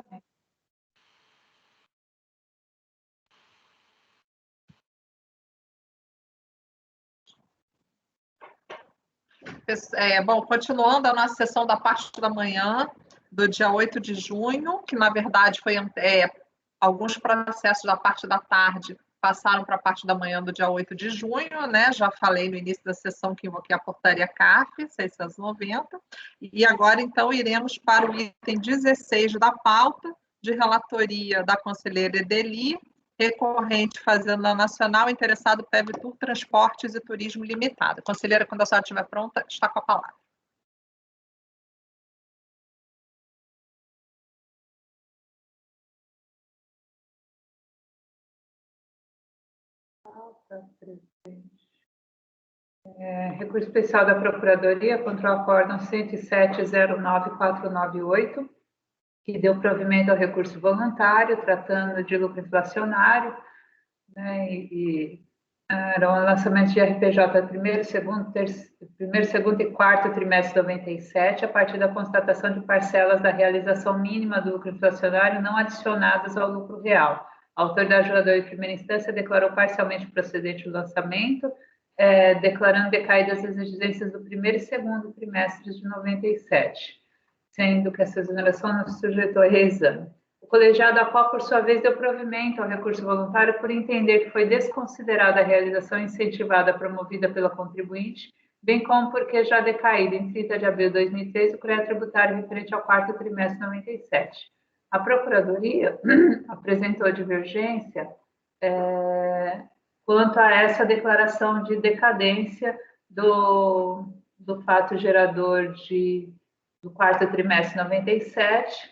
também. Bom, continuando a nossa sessão da parte da manhã, do dia 8 de junho, que na verdade foi alguns processos da parte da tarde passaram para a parte da manhã do dia 8 de junho, né? Já falei no início da sessão que invoquei a portaria CAF 690, e agora então iremos para o item 16 da pauta, de relatoria da conselheira Edeli, recorrente Fazenda Nacional, interessado PEVTUR Transportes e Turismo Limitado. Conselheira, quando a senhora estiver pronta, está com a palavra. Recurso especial da Procuradoria contra o acórdão 107.09498, que deu provimento ao recurso voluntário, tratando de lucro inflacionário, né, era um lançamento de RPJ primeiro, segundo e quarto trimestre de 97, a partir da constatação de parcelas da realização mínima do lucro inflacionário não adicionadas ao lucro real. A autoridade julgadora de primeira instância declarou parcialmente procedente o lançamento, declarando decaídas as exigências do primeiro e segundo trimestres de 97, sendo que essa exoneração não se sujeitou a reexame. O colegiado, a qual, por sua vez, deu provimento ao recurso voluntário por entender que foi desconsiderada a realização incentivada promovida pela contribuinte, bem como porque já decaído em 30 de abril de 2003 o crédito tributário referente ao quarto trimestre de 97. A Procuradoria apresentou divergência quanto a essa declaração de decadência do fato gerador do quarto trimestre de 97,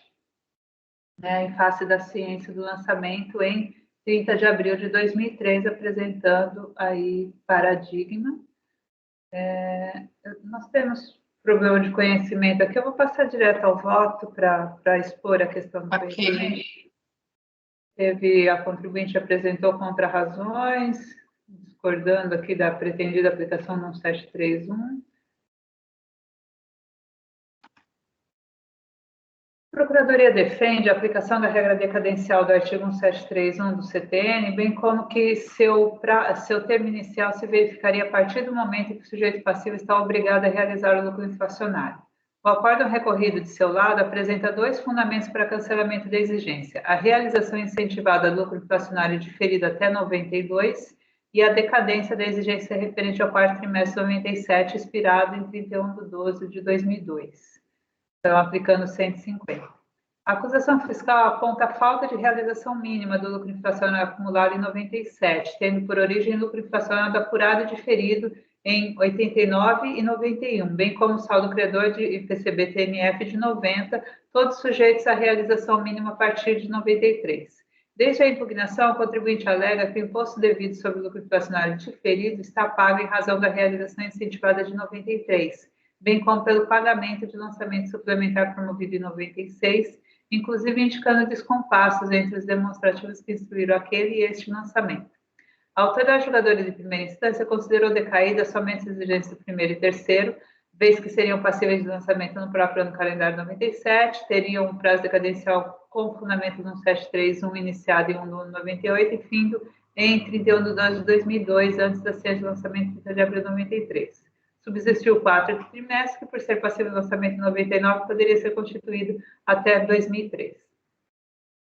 em face da ciência do lançamento em 30 de abril de 2003, apresentando aí paradigma. Nós temos problema de conhecimento aqui, eu vou passar direto ao voto para expor a questão do conhecimento. A contribuinte apresentou contra-razões, discordando aqui da pretendida aplicação no 731. A Procuradoria defende a aplicação da regra decadencial do artigo 1731 do CTN, bem como que seu termo inicial se verificaria a partir do momento em que o sujeito passivo está obrigado a realizar o lucro inflacionário. O acórdão recorrido de seu lado apresenta dois fundamentos para cancelamento da exigência: a realização incentivada do lucro inflacionário diferido até 92 e a decadência da exigência referente ao quarto trimestre de 97, expirado em 31 de 12 de 2002. Então, aplicando 150. A acusação fiscal aponta a falta de realização mínima do lucro inflacionário acumulado em 97, tendo por origem lucro inflacionário apurado e diferido em 89 e 91, bem como o saldo credor de IPCB-TNF de 90, todos sujeitos à realização mínima a partir de 93. Desde a impugnação, o contribuinte alega que o imposto devido sobre o lucro inflacionário diferido está pago em razão da realização incentivada de 93, bem como pelo pagamento de lançamento suplementar promovido em 96, inclusive indicando descompassos entre os demonstrativos que instruíram aquele e este lançamento. A autoridade julgadora de primeira instância considerou decaídas somente as exigências do primeiro e terceiro, vez que seriam passíveis de lançamento no próprio ano calendário 97, teriam um prazo decadencial com fundamento no 731 iniciado em 1 de 98 e findo em 31 de 12 de 2002, antes da ciência de lançamento em 30 de abril de 93. Subsistiu o quarto trimestre, que, por ser passivo de lançamento em 99, poderia ser constituído até 2003.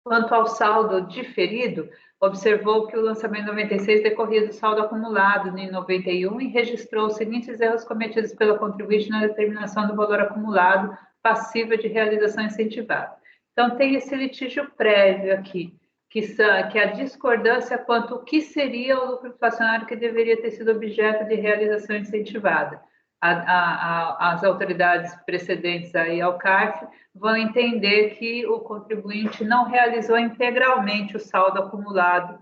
Quanto ao saldo diferido, observou que o lançamento em 96 decorria do saldo acumulado em 91 e registrou os seguintes erros cometidos pela contribuinte na determinação do valor acumulado passiva de realização incentivada. Então, tem esse litígio prévio aqui, que é a discordância quanto ao que seria o lucro inflacionário que deveria ter sido objeto de realização incentivada. As autoridades precedentes aí ao CARF vão entender que o contribuinte não realizou integralmente o saldo acumulado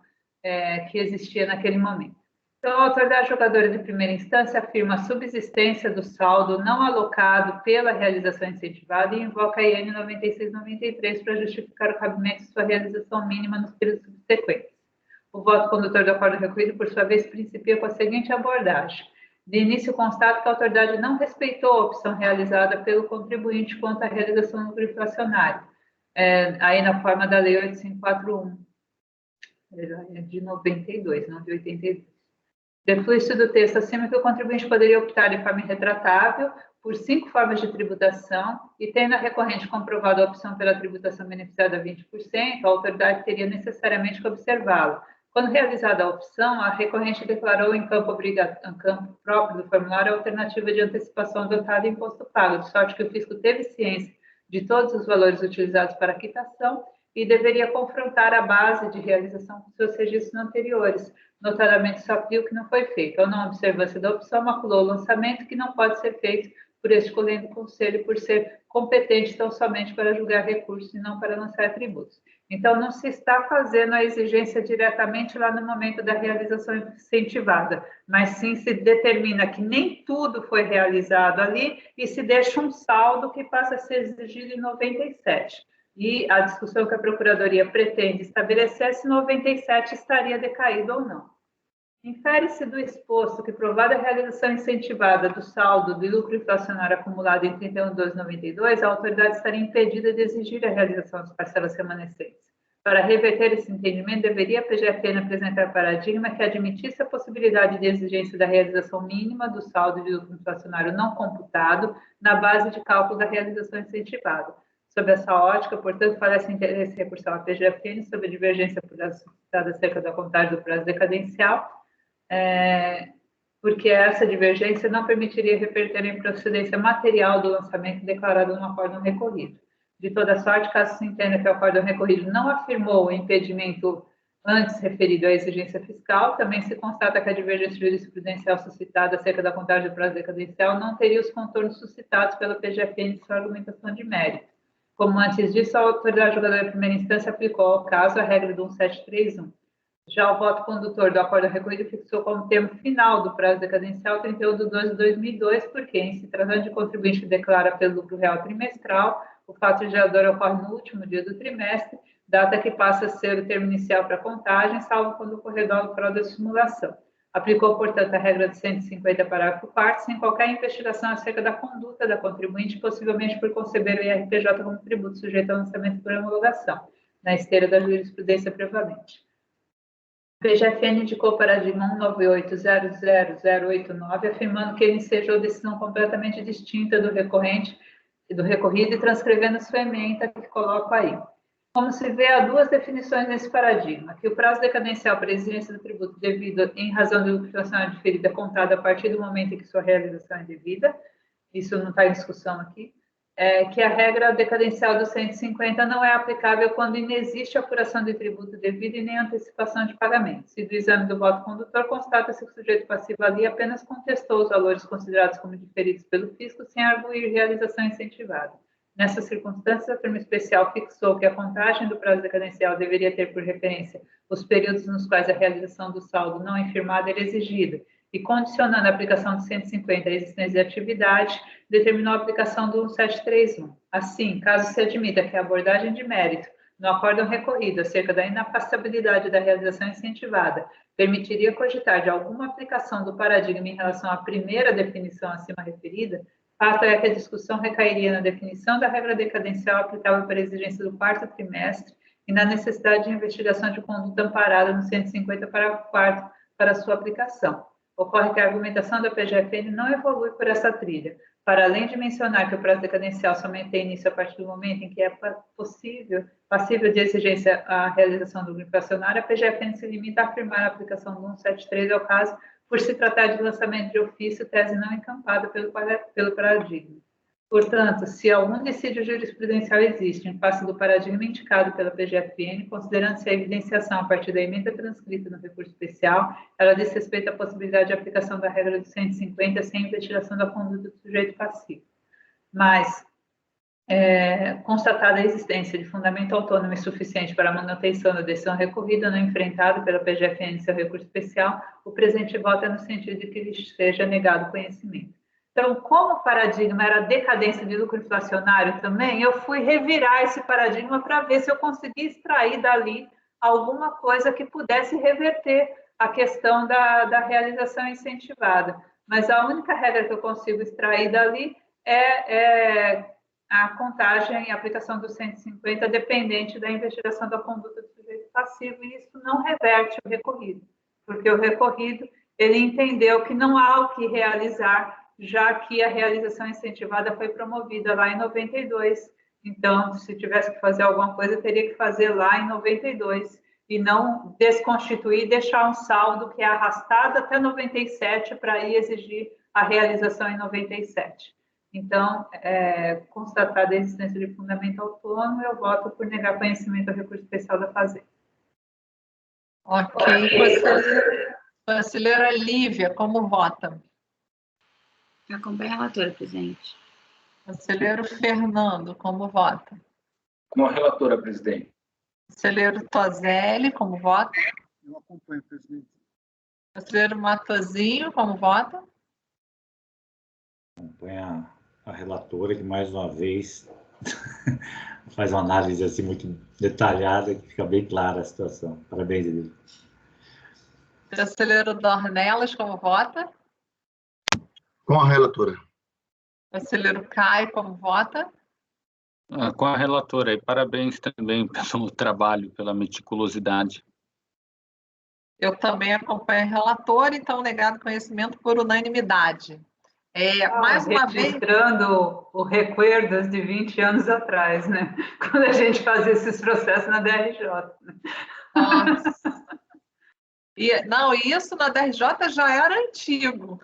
que existia naquele momento. Então, a autoridade julgadora de primeira instância afirma a subsistência do saldo não alocado pela realização incentivada e invoca a IN 9693 para justificar o cabimento de sua realização mínima nos períodos subsequentes. O voto condutor do acordo recolhido, por sua vez, principia com a seguinte abordagem. De início, constato que a autoridade não respeitou a opção realizada pelo contribuinte quanto à realização do lucro inflacionário, aí na forma da Lei 8541, de 92, não de 82. Deflui-se do texto acima que o contribuinte poderia optar de forma irretratável por 5 formas de tributação e, tendo a recorrente comprovado a opção pela tributação beneficiada a 20%, a autoridade teria necessariamente que observá-lo. Quando realizada a opção, a recorrente declarou em campo próprio do formulário a alternativa de antecipação adotada e imposto pago, de sorte que o fisco teve ciência de todos os valores utilizados para a quitação e deveria confrontar a base de realização com seus registros anteriores, notadamente se aplica o que não foi feito. A não observância da opção maculou o lançamento, que não pode ser feito por escolhendo o conselho por ser competente tão somente para julgar recursos e não para lançar tributos. Então, não se está fazendo a exigência diretamente lá no momento da realização incentivada, mas sim se determina que nem tudo foi realizado ali e se deixa um saldo que passa a ser exigido em 97. E a discussão que a Procuradoria pretende estabelecer é se 97 estaria decaído ou não. Infere-se do exposto que, provada a realização incentivada do saldo de lucro inflacionário acumulado em 31/12/92, a autoridade estaria impedida de exigir a realização das parcelas remanescentes. Para reverter esse entendimento, deveria a PGFN apresentar paradigma que admitisse a possibilidade de exigência da realização mínima do saldo de lucro inflacionário não computado na base de cálculo da realização incentivada. Sob essa ótica, portanto, parece interesse recursal à PGFN sobre a divergência suscitada acerca da contagem do prazo decadencial, porque essa divergência não permitiria reverter a improcedência material do lançamento declarado no acórdão recorrido. De toda sorte, caso se entenda que o acórdão recorrido não afirmou o impedimento antes referido à exigência fiscal, também se constata que a divergência jurisprudencial suscitada acerca da contagem do prazo decadencial não teria os contornos suscitados pela PGFN em sua argumentação de mérito. Como antes disso, a autoridade julgadora de primeira instância aplicou ao caso a regra do 1731. Já o voto condutor do acórdão recorrido fixou como termo final do prazo decadencial 31/12/2002, porque, em se tratando de contribuinte que declara pelo lucro real trimestral, o fato gerador ocorre no último dia do trimestre, data que passa a ser o termo inicial para a contagem, salvo quando ocorrer dolo fraude ou simulação. Aplicou, portanto, a regra de 150, parágrafo 4º, sem qualquer investigação acerca da conduta da contribuinte, possivelmente por conceber o IRPJ como tributo sujeito ao lançamento por homologação, na esteira da jurisprudência prevalente. O PGFN indicou o paradigma 198.00089, afirmando que ele ensejou decisão completamente distinta do recorrido e transcrevendo sua ementa que coloco aí. Como se vê, há duas definições nesse paradigma, que o prazo decadencial para a exigência do tributo devido em razão de lucro inflacionário diferido é contado a partir do momento em que sua realização é devida, isso não está em discussão aqui, que a regra decadencial do 150 não é aplicável quando inexiste apuração de tributo devido e nem antecipação de pagamento. Se do exame do voto condutor constata-se que o sujeito passivo ali apenas contestou os valores considerados como diferidos pelo fisco sem arguir realização incentivada. Nessas circunstâncias, a turma especial fixou que a contagem do prazo decadencial deveria ter por referência os períodos nos quais a realização do saldo não infirmado era exigida, e condicionando a aplicação do 150 à existência de atividade, determinou a aplicação do 1731. Assim, caso se admita que a abordagem de mérito no acórdão recorrido acerca da inapassabilidade da realização incentivada permitiria cogitar de alguma aplicação do paradigma em relação à primeira definição acima referida, fato é que a discussão recairia na definição da regra decadencial aplicável para a exigência do quarto trimestre e na necessidade de investigação de conduta amparada no 150, parágrafo 4º, para sua aplicação. Ocorre que a argumentação da PGFN não evolui por essa trilha. Para além de mencionar que o prazo decadencial somente tem início a partir do momento em que é passível de exigência a realização do lucro inflacionário, a PGFN se limita a afirmar a aplicação do 173 ao caso por se tratar de lançamento de ofício, tese não encampada pelo paradigma. Portanto, se algum dissídio jurisprudencial existe em face do paradigma indicado pela PGFN, considerando-se a evidenciação a partir da emenda transcrita no recurso especial, ela diz respeito à possibilidade de aplicação da regra do 150 sem investigação da conduta do sujeito passivo. Mas, constatada a existência de fundamento autônomo e suficiente para a manutenção da decisão recorrida não enfrentada pela PGFN em seu recurso especial, o presente voto é no sentido de que lhe seja negado conhecimento. Então, como o paradigma era decadência de lucro inflacionário também, eu fui revirar esse paradigma para ver se eu conseguia extrair dali alguma coisa que pudesse reverter a questão da realização incentivada. Mas a única regra que eu consigo extrair dali é a contagem e aplicação do 150 dependente da investigação da conduta do sujeito passivo, e isso não reverte o recorrido, porque o recorrido, ele entendeu que não há o que realizar, já que a realização incentivada foi promovida lá em 92. Então, se tivesse que fazer alguma coisa, teria que fazer lá em 92 e não desconstituir, deixar um saldo que é arrastado até 97 para ir exigir a realização em 97. Então, constatada a existência de fundamento autônomo, eu voto por negar conhecimento ao recurso especial da Fazenda. Ok. Conselheira Lívia, como vota? Acompanho a relatora, presidente. Conselheiro Fernando, como vota? Como relatora, presidente. Conselheiro Tozelli, como vota? Eu acompanho, presidente. Conselheiro Matosinho, como vota? Acompanha a relatora, que mais uma vez faz uma análise assim muito detalhada, que fica bem clara a situação. Parabéns, Edil. Conselheiro Dornelas, como vota? Com a relatora. Conselheiro Caio, como vota? Com a relatora, e parabéns também pelo trabalho, pela meticulosidade. Eu também acompanho a relatora, então negado conhecimento por unanimidade. Mais uma vez... Registrando o recuerdos de 20 anos atrás, né? Quando a gente fazia esses processos na DRJ. Nossa. Não, isso na DRJ já era antigo.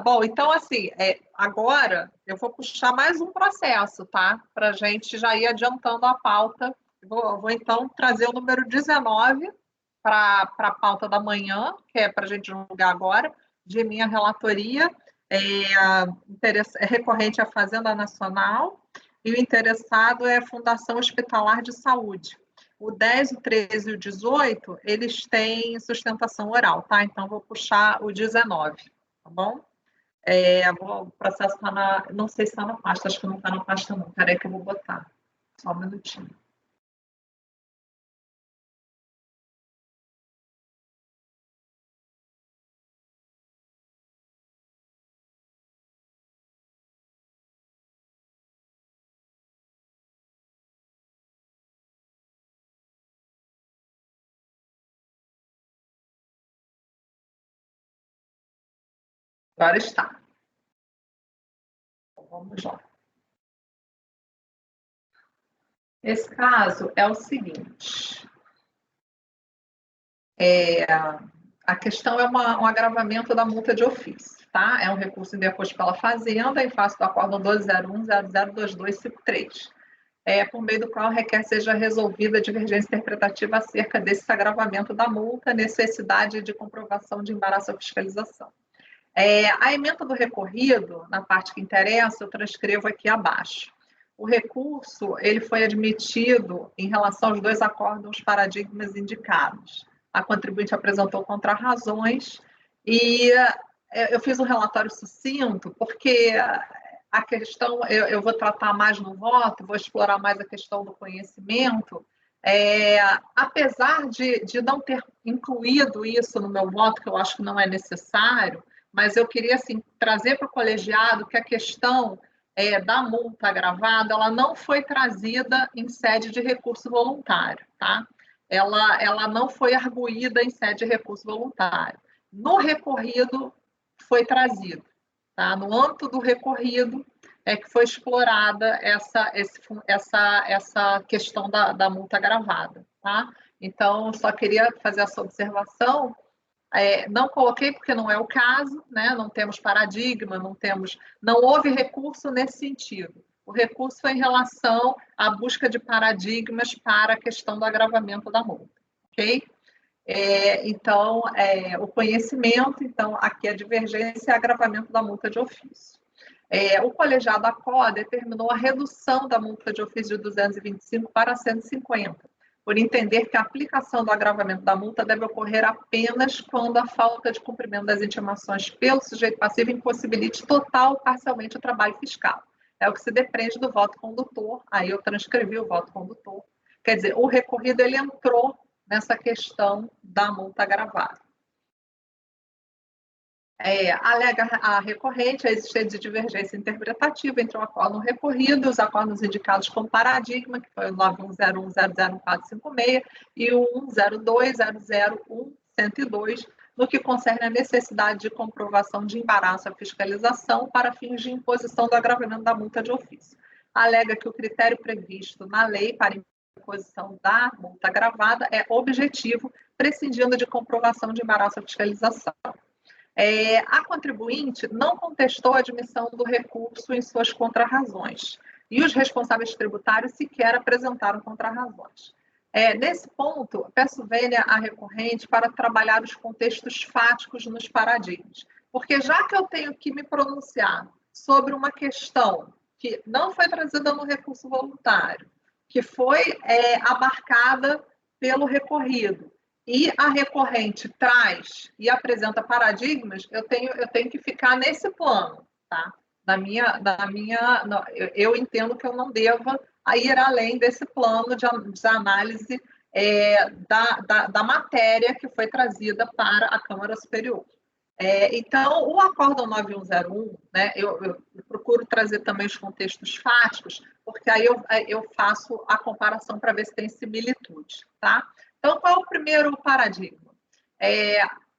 Bom, então, assim, agora eu vou puxar mais um processo, tá? Para a gente já ir adiantando a pauta. Vou então trazer o número 19 para a pauta da manhã, que é para a gente julgar agora, de minha relatoria. É recorrente à Fazenda Nacional e o interessado é a Fundação Hospitalar de Saúde. O 10, o 13 e o 18, eles têm sustentação oral, tá? Então, vou puxar o 19, tá bom? O processo está na... Não sei se está na pasta, acho que não está na pasta não. Espera aí que eu vou botar. Só um minutinho. Agora está. Então, vamos lá. Esse caso é o seguinte. A questão é um agravamento da multa de ofício, tá? É um recurso interposto pela Fazenda em face do Acórdão 201.002253. Por meio do qual requer seja resolvida a divergência interpretativa acerca desse agravamento da multa, necessidade de comprovação de embaraço à fiscalização. A ementa do recorrido, na parte que interessa, eu transcrevo aqui abaixo. O recurso ele foi admitido em relação aos dois acórdãos paradigmas indicados. A contribuinte apresentou contrarrazões e eu fiz um relatório sucinto, porque a questão, eu vou tratar mais no voto, vou explorar mais a questão do conhecimento, apesar de não ter incluído isso no meu voto, que eu acho que não é necessário, mas eu queria assim, trazer para o colegiado que a questão da multa agravada, ela não foi trazida em sede de recurso voluntário, tá? Ela não foi arguída em sede de recurso voluntário. No recorrido, foi trazido, tá? No âmbito do recorrido é que foi explorada essa questão da multa agravada, tá? Então, só queria fazer essa observação. Não coloquei porque não é o caso, né? Não temos paradigma, não houve recurso nesse sentido. O recurso foi em relação à busca de paradigmas para a questão do agravamento da multa, ok? Então, o conhecimento, então, aqui a divergência e agravamento da multa de ofício. O colegiado ACO determinou a redução da multa de ofício de 225 para 150, por entender que a aplicação do agravamento da multa deve ocorrer apenas quando a falta de cumprimento das intimações pelo sujeito passivo impossibilite total ou parcialmente o trabalho fiscal. É o que se depreende do voto condutor, aí eu transcrevi o voto condutor. Quer dizer, o recorrido ele entrou nessa questão da multa agravada. Alega a recorrente a existência de divergência interpretativa entre o acórdão recorrido e os acórdãos indicados como paradigma, que foi o 9101001456 e o 10200102, no que concerne a necessidade de comprovação de embaraço à fiscalização para fins de imposição do agravamento da multa de ofício. Alega que o critério previsto na lei para imposição da multa agravada é objetivo, prescindindo de comprovação de embaraço à fiscalização. A contribuinte não contestou a admissão do recurso em suas contrarrazões e os responsáveis tributários sequer apresentaram contrarrazões. Nesse ponto, peço vênia à recorrente para trabalhar os contextos fáticos nos paradigmas, porque já que eu tenho que me pronunciar sobre uma questão que não foi trazida no recurso voluntário, que foi abarcada pelo recorrido, e a recorrente traz e apresenta paradigmas, eu tenho que ficar nesse plano, tá? Eu entendo que eu não deva ir além desse plano de análise da matéria que foi trazida para a Câmara Superior. Então, o acórdão 9101, né, eu procuro trazer também os contextos fáticos, porque aí eu faço a comparação para ver se tem similitude, tá? Então, qual é o primeiro paradigma?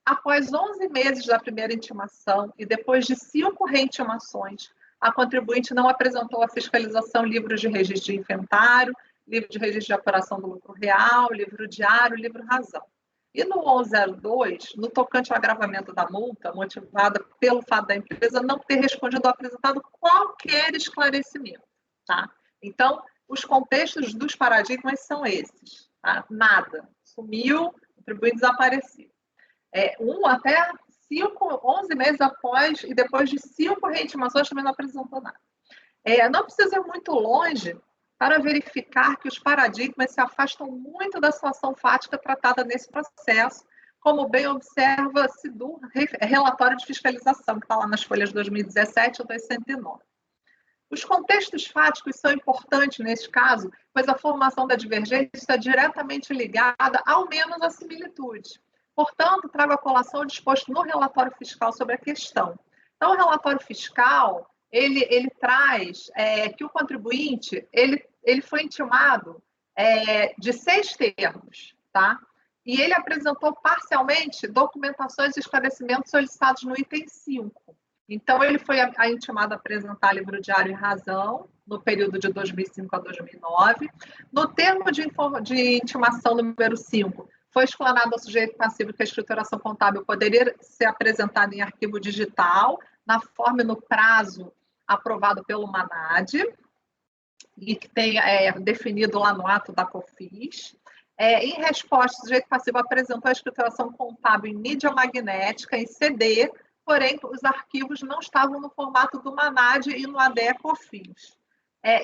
Após 11 meses da primeira intimação e depois de 5 reintimações, a contribuinte não apresentou à fiscalização livros de registro de inventário, livro de registro de apuração do lucro real, livro diário, livro razão. E no 1102, no tocante ao agravamento da multa, motivada pelo fato da empresa não ter respondido ou apresentado qualquer esclarecimento, tá? Então, os contextos dos paradigmas são esses. Tá? Nada. Sumiu, o contribuinte desapareceu. Até 11 meses após e depois de 5 reintimações também não apresentou nada. Não precisa ir muito longe para verificar que os paradigmas se afastam muito da situação fática tratada nesse processo, como bem observa-se do relatório de fiscalização, que está lá nas folhas de 2017 e 209. Os contextos fáticos são importantes nesse caso, pois a formação da divergência está diretamente ligada, ao menos, à similitude. Portanto, trago a colação o disposto no relatório fiscal sobre a questão. Então, o relatório fiscal, ele traz que o contribuinte, ele foi intimado de 6 termos, tá? E ele apresentou parcialmente documentações e esclarecimentos solicitados no item 5. Então, ele foi intimado a apresentar livro diário e razão no período de 2005 a 2009. No termo de intimação número 5, foi explanado ao sujeito passivo que a escrituração contábil poderia ser apresentada em arquivo digital, na forma e no prazo aprovado pelo MANAD, e que tem definido lá no ato da COFINS. Em resposta, o sujeito passivo apresentou a escrituração contábil em mídia magnética, em CD, porém, os arquivos não estavam no formato do MANAD e no ADE-COFINS.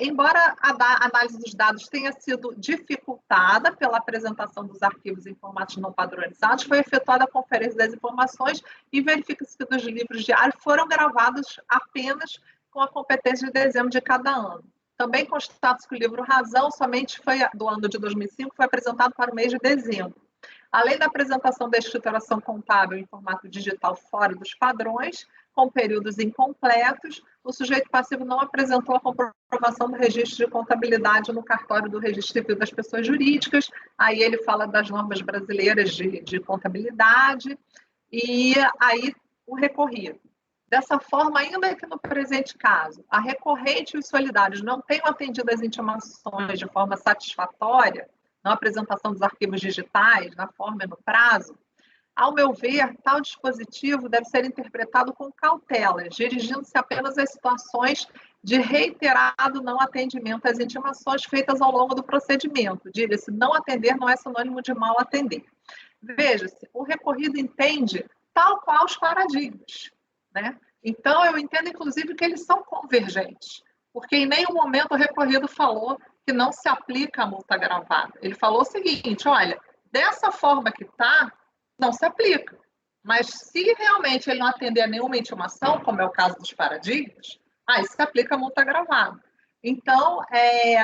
Embora a análise dos dados tenha sido dificultada pela apresentação dos arquivos em formatos não padronizados, foi efetuada a conferência das informações e verifica-se que os livros diários foram gravados apenas com a competência de dezembro de cada ano. Também constata-se que o livro Razão somente foi do ano de 2005, foi apresentado para o mês de dezembro. Além da apresentação da escrituração contábil em formato digital fora dos padrões, com períodos incompletos, o sujeito passivo não apresentou a comprovação do registro de contabilidade no cartório do Registro Civil das Pessoas Jurídicas. Aí ele fala das normas brasileiras de contabilidade e aí o recorrido. Dessa forma, ainda que no presente caso, a recorrente e os solidários não tenham atendido as intimações de forma satisfatória, na apresentação dos arquivos digitais, na forma e no prazo, ao meu ver, tal dispositivo deve ser interpretado com cautela, dirigindo-se apenas às situações de reiterado não atendimento às intimações feitas ao longo do procedimento. Diga-se, não atender não é sinônimo de mal atender. Veja-se, o recorrido entende tal qual os paradigmas, né? Então, eu entendo, inclusive, que eles são convergentes, porque em nenhum momento o recorrido falou que não se aplica a multa agravada. Ele falou o seguinte, olha, dessa forma que está, não se aplica. Mas se realmente ele não atender a nenhuma intimação, como é o caso dos paradigmas, aí se aplica a multa agravada. Então,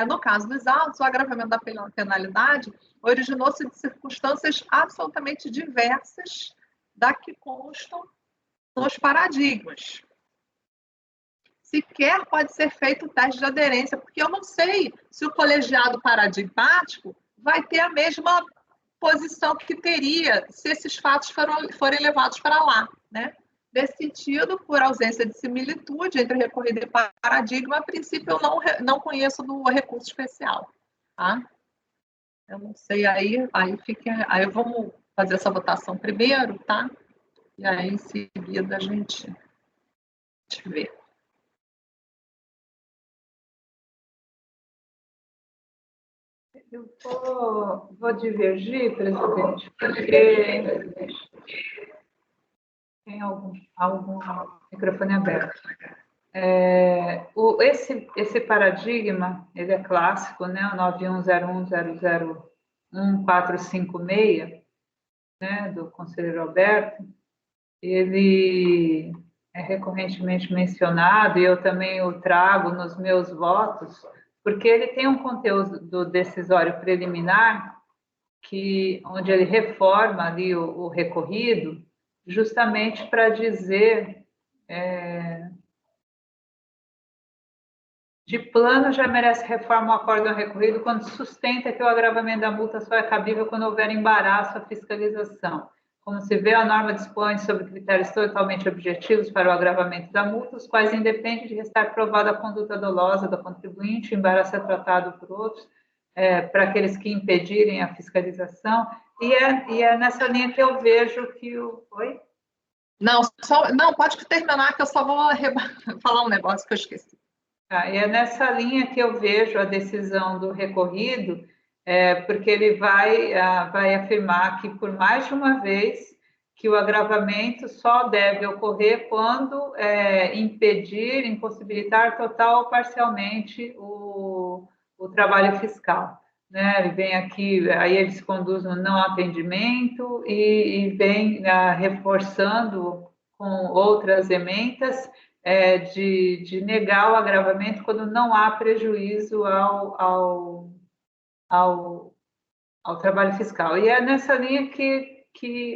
no caso dos autos, o agravamento da penalidade originou-se de circunstâncias absolutamente diversas da que constam nos paradigmas. Sequer pode ser feito o teste de aderência, porque eu não sei se o colegiado paradigmático vai ter a mesma posição que teria se esses fatos forem levados para lá, né? Nesse sentido, por ausência de similitude entre recorrido e paradigma, a princípio eu não conheço do recurso especial, tá? Eu não sei, aí vamos fazer essa votação primeiro, tá? E aí, em seguida, a gente vê. Eu vou divergir, presidente, porque tem algum microfone aberto. Esse paradigma, ele é clássico, né? O 9101001456, né? Do conselheiro Alberto, ele é recorrentemente mencionado, e eu também o trago nos meus votos, porque ele tem um conteúdo decisório preliminar, onde ele reforma ali o recorrido, justamente para dizer, de plano já merece reforma o acórdão recorrido quando sustenta que o agravamento da multa só é cabível quando houver embaraço à fiscalização. Como se vê, a norma dispõe sobre critérios totalmente objetivos para o agravamento da multa, os quais independem de restar provada a conduta dolosa do contribuinte, o embaraço é tratado por outros, para aqueles que impedirem a fiscalização, e é nessa linha que eu vejo que o... Oi? Não, pode terminar, que eu só vou falar um negócio que eu esqueci. E é nessa linha que eu vejo a decisão do recorrido, porque ele vai afirmar que, por mais de uma vez, que o agravamento só deve ocorrer quando impedir, impossibilitar total ou parcialmente o trabalho fiscal. Né? Ele vem aqui, aí ele se conduz no não atendimento e vem reforçando com outras emendas de negar o agravamento quando não há prejuízo ao trabalho fiscal. E é nessa linha que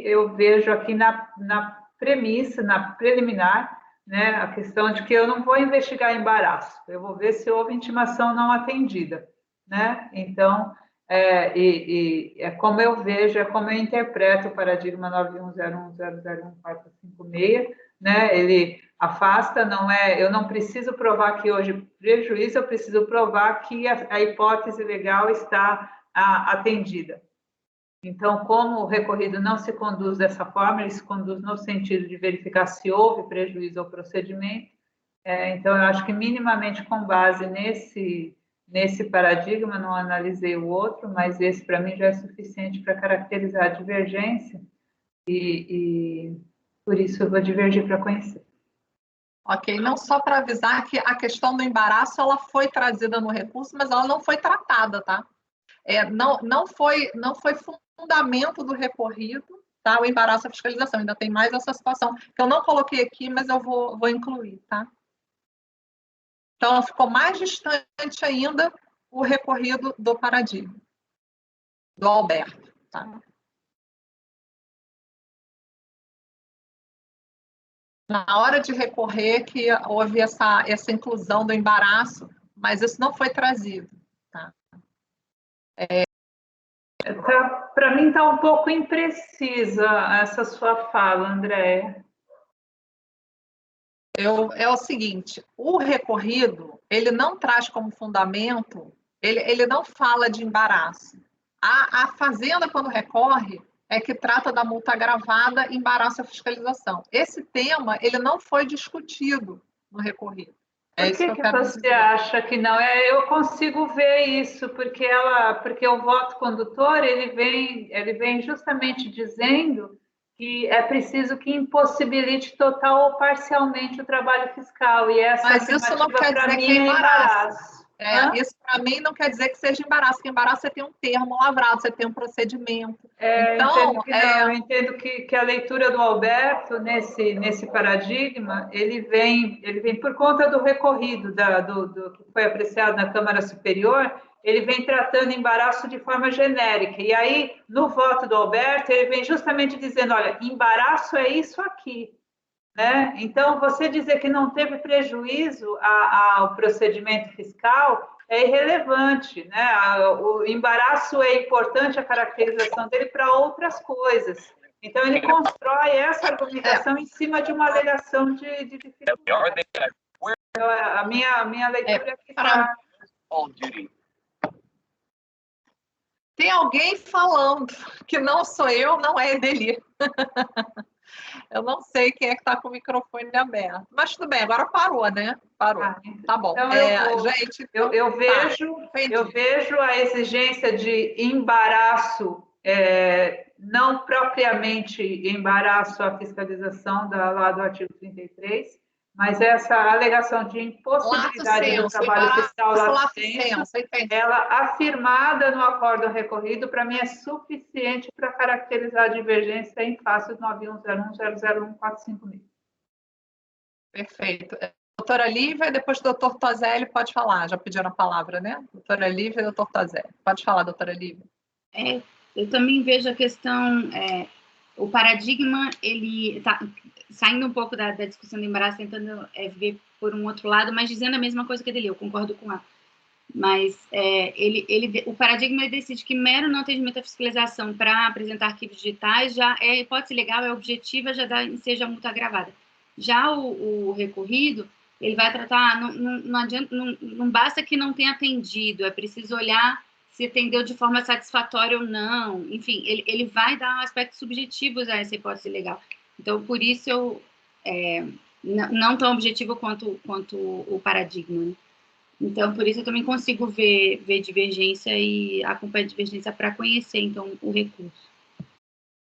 eu vejo aqui na premissa, na preliminar, né, a questão de que eu não vou investigar embaraço, eu vou ver se houve intimação não atendida. Né? Então, é como eu vejo, é como eu interpreto o paradigma 9101001456, né? Ele afasta, eu não preciso provar que hoje prejuízo, eu preciso provar que a hipótese legal está atendida. Então, como o recorrido não se conduz dessa forma, ele se conduz no sentido de verificar se houve prejuízo ao procedimento, então eu acho que minimamente com base nesse paradigma, não analisei o outro, mas esse para mim já é suficiente para caracterizar a divergência e por isso eu vou divergir para conhecer. Ok, não só para avisar que a questão do embaraço ela foi trazida no recurso, mas ela não foi tratada, tá? Não foi fundamento do recorrido, tá? O embaraço à fiscalização, ainda tem mais essa situação, que eu não coloquei aqui, mas eu vou incluir, tá? Então, ficou mais distante ainda o recorrido do paradigma, do Alberto. Tá? Na hora de recorrer, que houve essa inclusão do embaraço, mas isso não foi trazido. Tá? Para mim está um pouco imprecisa essa sua fala, Andréia. É o seguinte, o recorrido, ele não traz como fundamento, ele não fala de embaraço. A fazenda, quando recorre, é que trata da multa agravada, embaraço à fiscalização. Esse tema, ele não foi discutido no recorrido. Por que você acha que não? Eu consigo ver isso, porque o voto condutor, ele vem justamente dizendo que é preciso que impossibilite total ou parcialmente o trabalho fiscal. E essa Mas isso não quer dizer que é embaraço. Isso, para mim, não quer dizer que seja embaraço, porque embaraço você tem um termo lavrado, você tem um procedimento. Então, eu entendo que a leitura do Alberto, nesse paradigma, ele vem por conta do recorrido do que foi apreciado na Câmara Superior, ele vem tratando embaraço de forma genérica. E aí, no voto do Alberto, ele vem justamente dizendo, olha, embaraço é isso aqui. né? Então, você dizer que não teve prejuízo ao procedimento fiscal é irrelevante, né? O embaraço é importante, a caracterização dele para outras coisas. Então, ele constrói essa argumentação em cima de uma alegação de dificuldade. Então, a minha leitura é que está... Tem alguém falando que não sou eu, não é Edeli. Eu não sei quem é que está com o microfone aberto. Mas tudo bem, agora parou, né? Parou. Tá bom. Então, gente, eu vejo a exigência de embaraço, não propriamente embaraço à fiscalização lá do artigo 33, mas essa alegação de impossibilidade do trabalho fiscal lato sensu, ela afirmada no acórdão recorrido, para mim é suficiente para caracterizar a divergência em face do 9101001456. Perfeito. Doutora Lívia e depois o doutor Tozelli pode falar. Já pediram a palavra, né? Doutora Lívia e doutor Tozelli. Pode falar, doutora Lívia. Eu também vejo a questão, o paradigma, ele está saindo um pouco da discussão do embaraço, tentando ver por um outro lado, mas dizendo a mesma coisa que ele, eu concordo com ela. Mas o paradigma ele decide que mero não atendimento à fiscalização para apresentar arquivos digitais já é hipótese legal, é objetiva, seja multa agravada. Já o recorrido, ele vai tratar, não basta que não tenha atendido, é preciso olhar se atendeu de forma satisfatória ou não, enfim, ele vai dar aspectos subjetivos a essa hipótese legal. Então, por isso, não tão objetivo quanto o paradigma, né? Então, por isso eu também consigo ver divergência e acompanhar a divergência para conhecer, então, o recurso.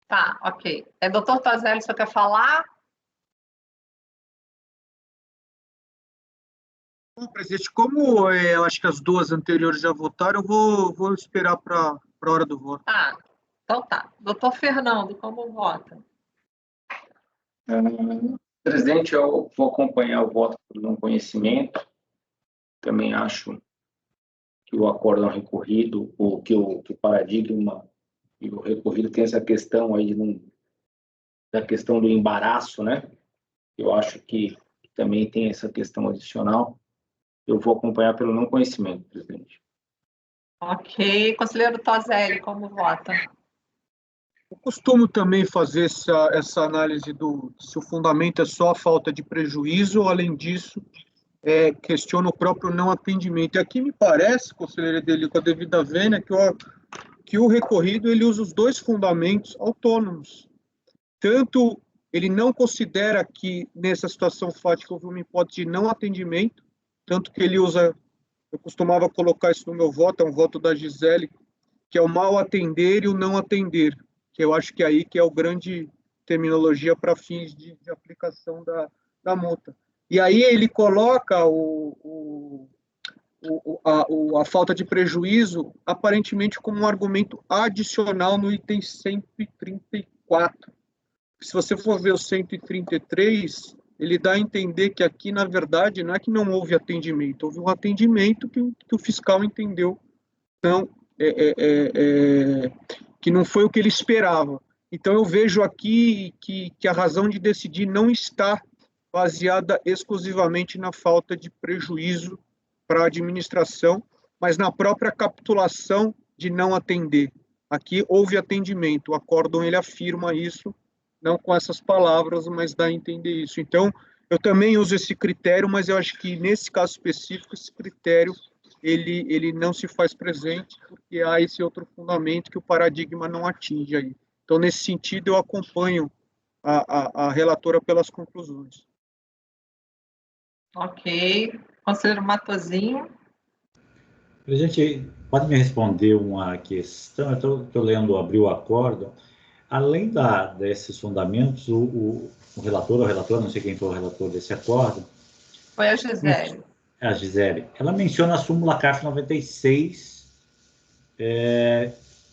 Tá, ok. Doutor Tozelli, você quer falar? Bom, presidente, como eu acho que as duas anteriores já votaram, eu vou esperar para a hora do voto. Ah, então tá. Doutor Fernando, como vota? Presidente, eu vou acompanhar o voto por não conhecimento. Também acho que o acórdão recorrido, ou que o paradigma e o recorrido tem essa questão aí da questão do embaraço, né? Eu acho que também tem essa questão adicional. Eu vou acompanhar pelo não conhecimento, presidente. Ok. Conselheiro Tozelli, como vota? Eu costumo também fazer essa análise se o fundamento é só a falta de prejuízo, ou, além disso, questiona o próprio não atendimento. E aqui me parece, conselheiro Edeli, com a devida vênia, que o recorrido ele usa os dois fundamentos autônomos. Tanto ele não considera que, nessa situação fática, houve uma hipótese de não atendimento, tanto que ele usa, eu costumava colocar isso no meu voto, é um voto da Gisele, que é o mal atender e o não atender, que eu acho que é aí que é o grande terminologia para fins de aplicação da multa. E aí ele coloca a falta de prejuízo aparentemente como um argumento adicional no item 134. Se você for ver o 133, ele dá a entender que aqui, na verdade, não é que não houve atendimento, houve um atendimento que o fiscal entendeu que não foi o que ele esperava. Então, eu vejo aqui que a razão de decidir não está baseada exclusivamente na falta de prejuízo para a administração, mas na própria capitulação de não atender. Aqui houve atendimento, o acórdão ele afirma isso, não com essas palavras, mas dá a entender isso. Então, eu também uso esse critério, mas eu acho que nesse caso específico, esse critério ele não se faz presente, porque há esse outro fundamento que o paradigma não atinge aí. Então, nesse sentido, eu acompanho a relatora pelas conclusões. Ok. Conselheiro Matosinho. Presidente, pode me responder uma questão? Eu estou lendo, abri o acórdão. Além desses fundamentos, o relator ou relatora, não sei quem foi o relator desse acórdão. Foi a Gisele. A Gisele. Ela menciona a súmula CARF 96,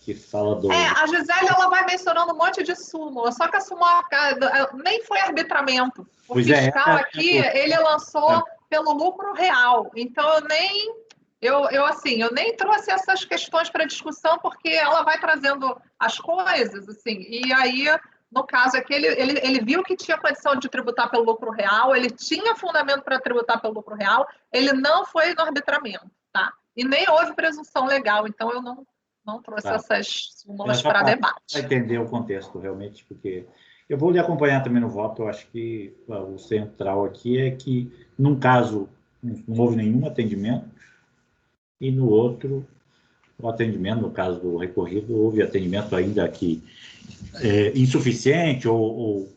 que fala do... A Gisele ela vai mencionando um monte de súmula, só que a súmula nem foi arbitramento. O fiscal aqui, ele lançou pelo lucro real. Então, eu nem trouxe essas questões para discussão, porque ela vai trazendo as coisas, assim, e aí No caso aqui, ele viu que tinha condição de tributar pelo lucro real, ele tinha fundamento para tributar pelo lucro real, ele não foi no arbitramento, tá? E nem houve presunção legal, então eu não trouxe essas súmulas para debate. Para entender o contexto, realmente, porque eu vou lhe acompanhar também no voto. Eu acho que o central aqui é que, num caso, não houve nenhum atendimento, e no outro, o atendimento, no caso do recorrido, houve atendimento ainda que insuficiente ou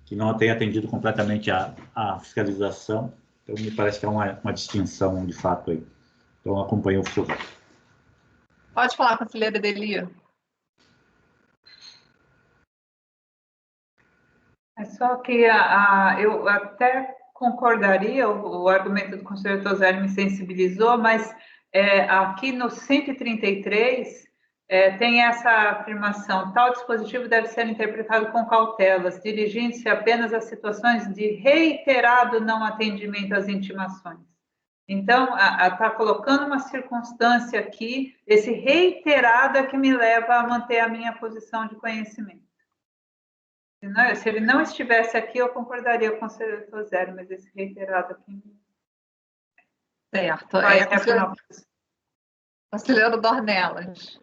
que não tenha atendido completamente a fiscalização. Então, me parece que há uma distinção de fato aí. Então, acompanho o seu voto. Pode falar, conselheira Edelia. É só que eu até concordaria, o argumento do conselheiro Toselli me sensibilizou, mas aqui no 133 tem essa afirmação: tal dispositivo deve ser interpretado com cautelas, dirigindo-se apenas a situações de reiterado não atendimento às intimações. Então, está colocando uma circunstância aqui, esse reiterado é que me leva a manter a minha posição de conhecimento. Se ele não estivesse aqui, eu concordaria com o conselheiro Toselli, mas esse reiterado aqui... Certo. Conselheiro Dornelas.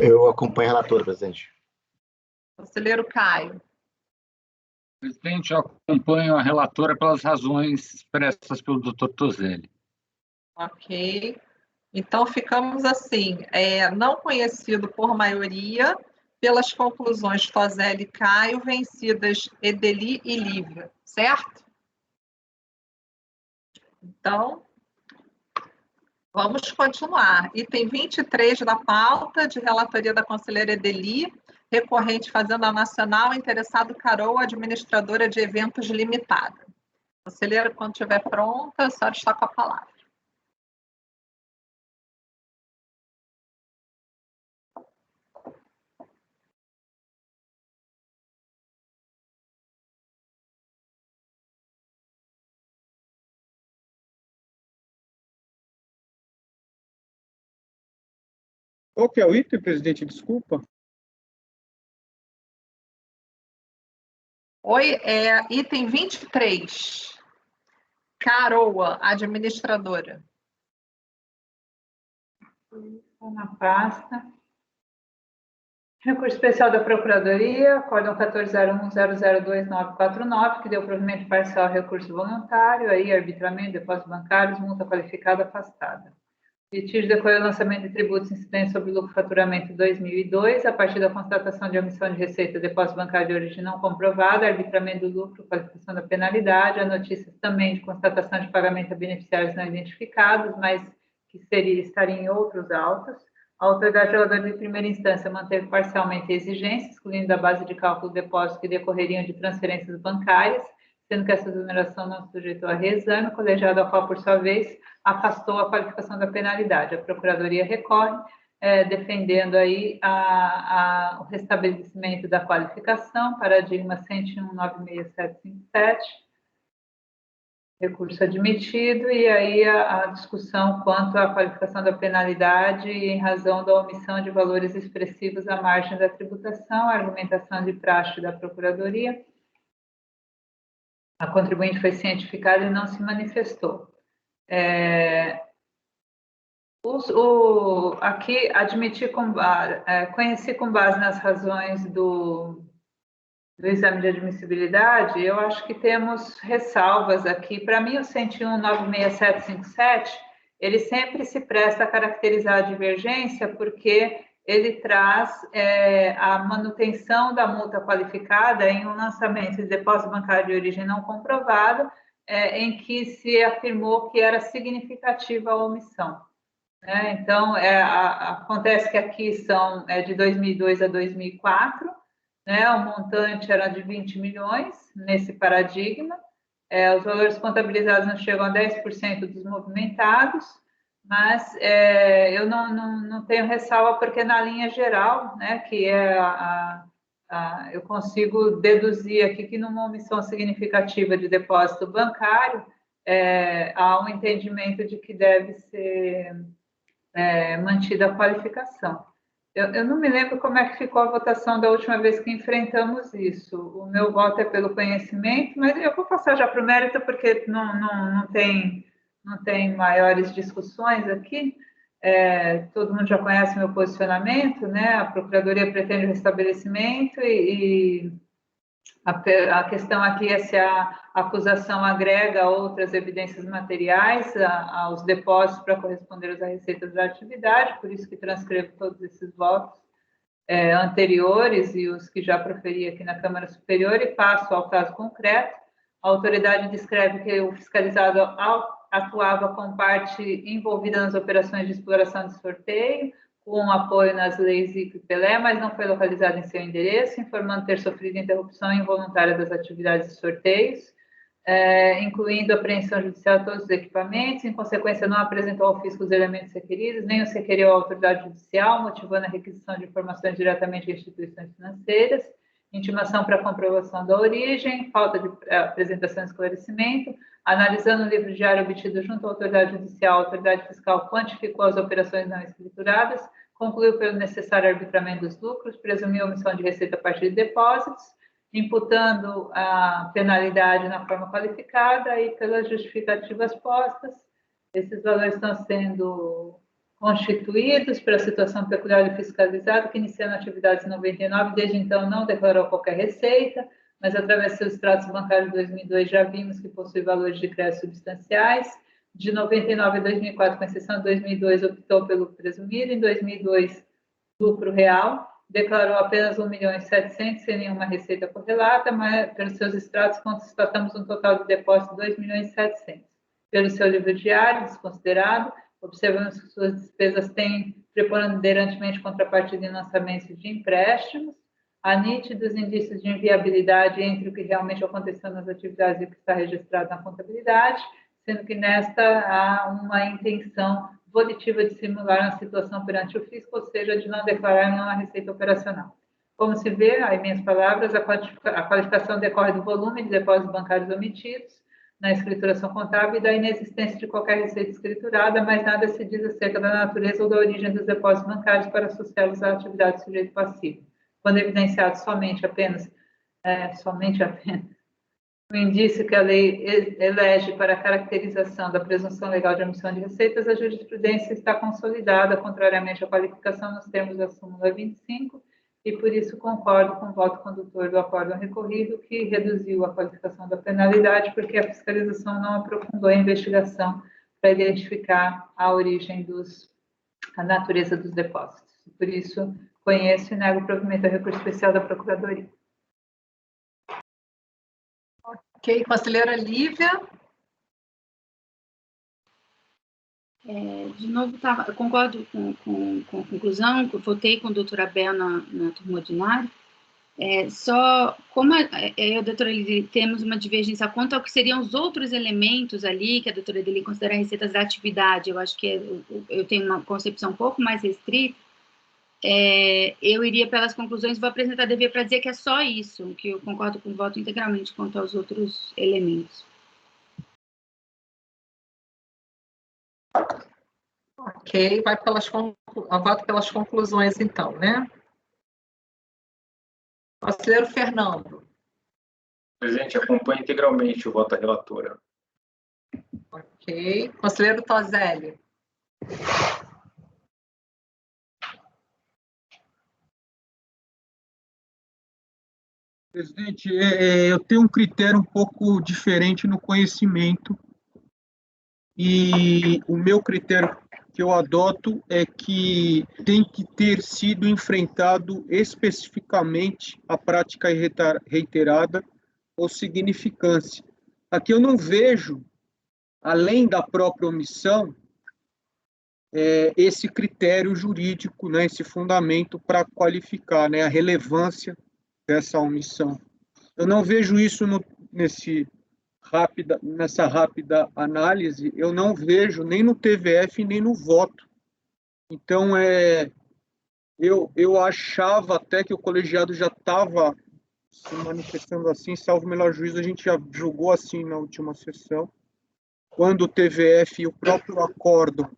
Eu acompanho a relatora, presidente. Conselheiro Caio. Presidente, eu acompanho a relatora pelas razões expressas pelo Dr. Toselli. Ok. Então, ficamos assim, não conhecido por maioria, pelas conclusões Toselli e Caio, vencidas Edeli e Lívia, certo? Então, vamos continuar. Item 23 da pauta, de relatoria da conselheira Edeli, recorrente Fazenda Nacional, interessado Caroa, administradora de eventos limitada. Conselheira, quando estiver pronta, a senhora está com a palavra. Qual que é o item, presidente? Desculpa. Oi, item 23. Caroa, administradora. Estou na pasta. Recurso especial da Procuradoria, acórdão 1401002949, que deu provimento parcial ao recurso voluntário, aí arbitramento, depósitos bancários, multa qualificada afastada. Litígio decorreu o lançamento de tributos incidentes sobre lucro faturamento 2002, a partir da constatação de omissão de receita, depósito bancário de origem não comprovada, arbitramento do lucro, qualificação da penalidade, a notícia também de constatação de pagamento a beneficiários não identificados, mas que estaria em outros autos. A autoridade reguladora de primeira instância manteve parcialmente a exigência, excluindo da base de cálculo depósitos que decorreriam de transferências bancárias, sendo que essa exoneração não se sujeitou a reexame, o colegiado ao qual, por sua vez, afastou a qualificação da penalidade. A Procuradoria recorre, defendendo aí o restabelecimento da qualificação, paradigma 101.96757, recurso admitido, e aí a discussão quanto à qualificação da penalidade em razão da omissão de valores expressivos à margem da tributação, a argumentação de praxe da Procuradoria. A contribuinte foi cientificada e não se manifestou. Aqui, conheci com base nas razões do exame de admissibilidade, eu acho que temos ressalvas aqui. Para mim, o 101.96757, ele sempre se presta a caracterizar a divergência, porque ele traz a manutenção da multa qualificada em um lançamento de depósito bancário de origem não comprovada, em que se afirmou que era significativa a omissão. Então, acontece que aqui são de 2002 a 2004, o montante era de 20 milhões nesse paradigma, os valores contabilizados não chegam a 10% dos movimentados, mas eu não tenho ressalva, porque na linha geral, que eu consigo deduzir aqui que numa omissão significativa de depósito bancário, há um entendimento de que deve ser mantida a qualificação. Eu não me lembro como é que ficou a votação da última vez que enfrentamos isso. O meu voto é pelo conhecimento, mas eu vou passar já para o mérito, porque não tem maiores discussões aqui. Todo mundo já conhece meu posicionamento, né? A Procuradoria pretende o restabelecimento e a questão aqui é se a acusação agrega outras evidências materiais aos depósitos para corresponder às receitas da atividade, por isso que transcrevo todos esses votos anteriores e os que já proferi aqui na Câmara Superior e passo ao caso concreto. A autoridade descreve que o fiscalizado atuava com parte envolvida nas operações de exploração de sorteio, com apoio nas leis ICO e Pelé, mas não foi localizado em seu endereço, informando ter sofrido interrupção involuntária das atividades de sorteios, incluindo apreensão judicial de todos os equipamentos. Em consequência, não apresentou ao fisco os elementos requeridos, nem os requeriu à autoridade judicial, motivando a requisição de informações diretamente a instituições financeiras, intimação para comprovação da origem, falta de apresentação de esclarecimento. Analisando o livro diário obtido junto à autoridade judicial, a autoridade fiscal quantificou as operações não escrituradas, concluiu pelo necessário arbitramento dos lucros, presumiu omissão de receita a partir de depósitos, imputando a penalidade na forma qualificada e pelas justificativas postas. Esses valores estão sendo constituídos pela situação peculiar do fiscalizado, que iniciando atividades em 99, desde então não declarou qualquer receita, mas através de seus extratos bancários de 2002 já vimos que possui valores de crédito substanciais. De 99 a 2004, com exceção de 2002, optou pelo presumido. Em 2002, lucro real. Declarou apenas 1.700.000 sem nenhuma receita correlata, mas pelos seus extratos constatamos um total de depósito de 2.700.000. Pelo seu livro diário, desconsiderado, observamos que suas despesas têm preponderantemente contrapartida em lançamentos de empréstimos. Há nítidos indícios de inviabilidade entre o que realmente aconteceu nas atividades e o que está registrado na contabilidade, sendo que nesta há uma intenção volitiva de simular uma situação perante o fisco, ou seja, de não declarar nenhuma receita operacional. Como se vê, aí minhas palavras, a qualificação decorre do volume de depósitos bancários omitidos na escrituração contábil e da inexistência de qualquer receita escriturada, mas nada se diz acerca da natureza ou da origem dos depósitos bancários para associá-los à atividade do sujeito passivo. Quando evidenciado somente apenas o indício que a lei elege para a caracterização da presunção legal de omissão de receitas, a jurisprudência está consolidada, contrariamente à qualificação nos termos da súmula 25, e por isso concordo com o voto condutor do acórdão recorrido, que reduziu a qualificação da penalidade, porque a fiscalização não aprofundou a investigação para identificar a origem a natureza dos depósitos. Por isso, conheço e nego o provimento ao recurso especial da Procuradoria. Ok, conselheira Lívia. De novo, eu concordo com a conclusão, eu votei com a doutora Bel na turma ordinária, só como eu e a doutora Lili temos uma divergência quanto ao que seriam os outros elementos ali, que a doutora Lili considera receitas da atividade, eu acho que eu tenho uma concepção um pouco mais restrita, eu iria pelas conclusões, vou apresentar dever para dizer que é só isso, que eu concordo com o voto integralmente quanto aos outros elementos. Ok, voto pelas conclusões, então, né? Conselheiro Fernando. Presidente, acompanha integralmente o voto da relatora. Ok. Conselheiro Toselli. Presidente, eu tenho um critério um pouco diferente no conhecimento e o meu critério que eu adoto é que tem que ter sido enfrentado especificamente a prática reiterada ou significância. Aqui eu não vejo, além da própria omissão, esse critério jurídico, né, esse fundamento para qualificar, né, a relevância dessa omissão. Eu não vejo isso nessa rápida análise, eu não vejo nem no TVF nem no voto. Então, eu achava até que o colegiado já estava se manifestando assim, salvo o melhor juízo, a gente já julgou assim na última sessão, quando o TVF e o próprio acórdão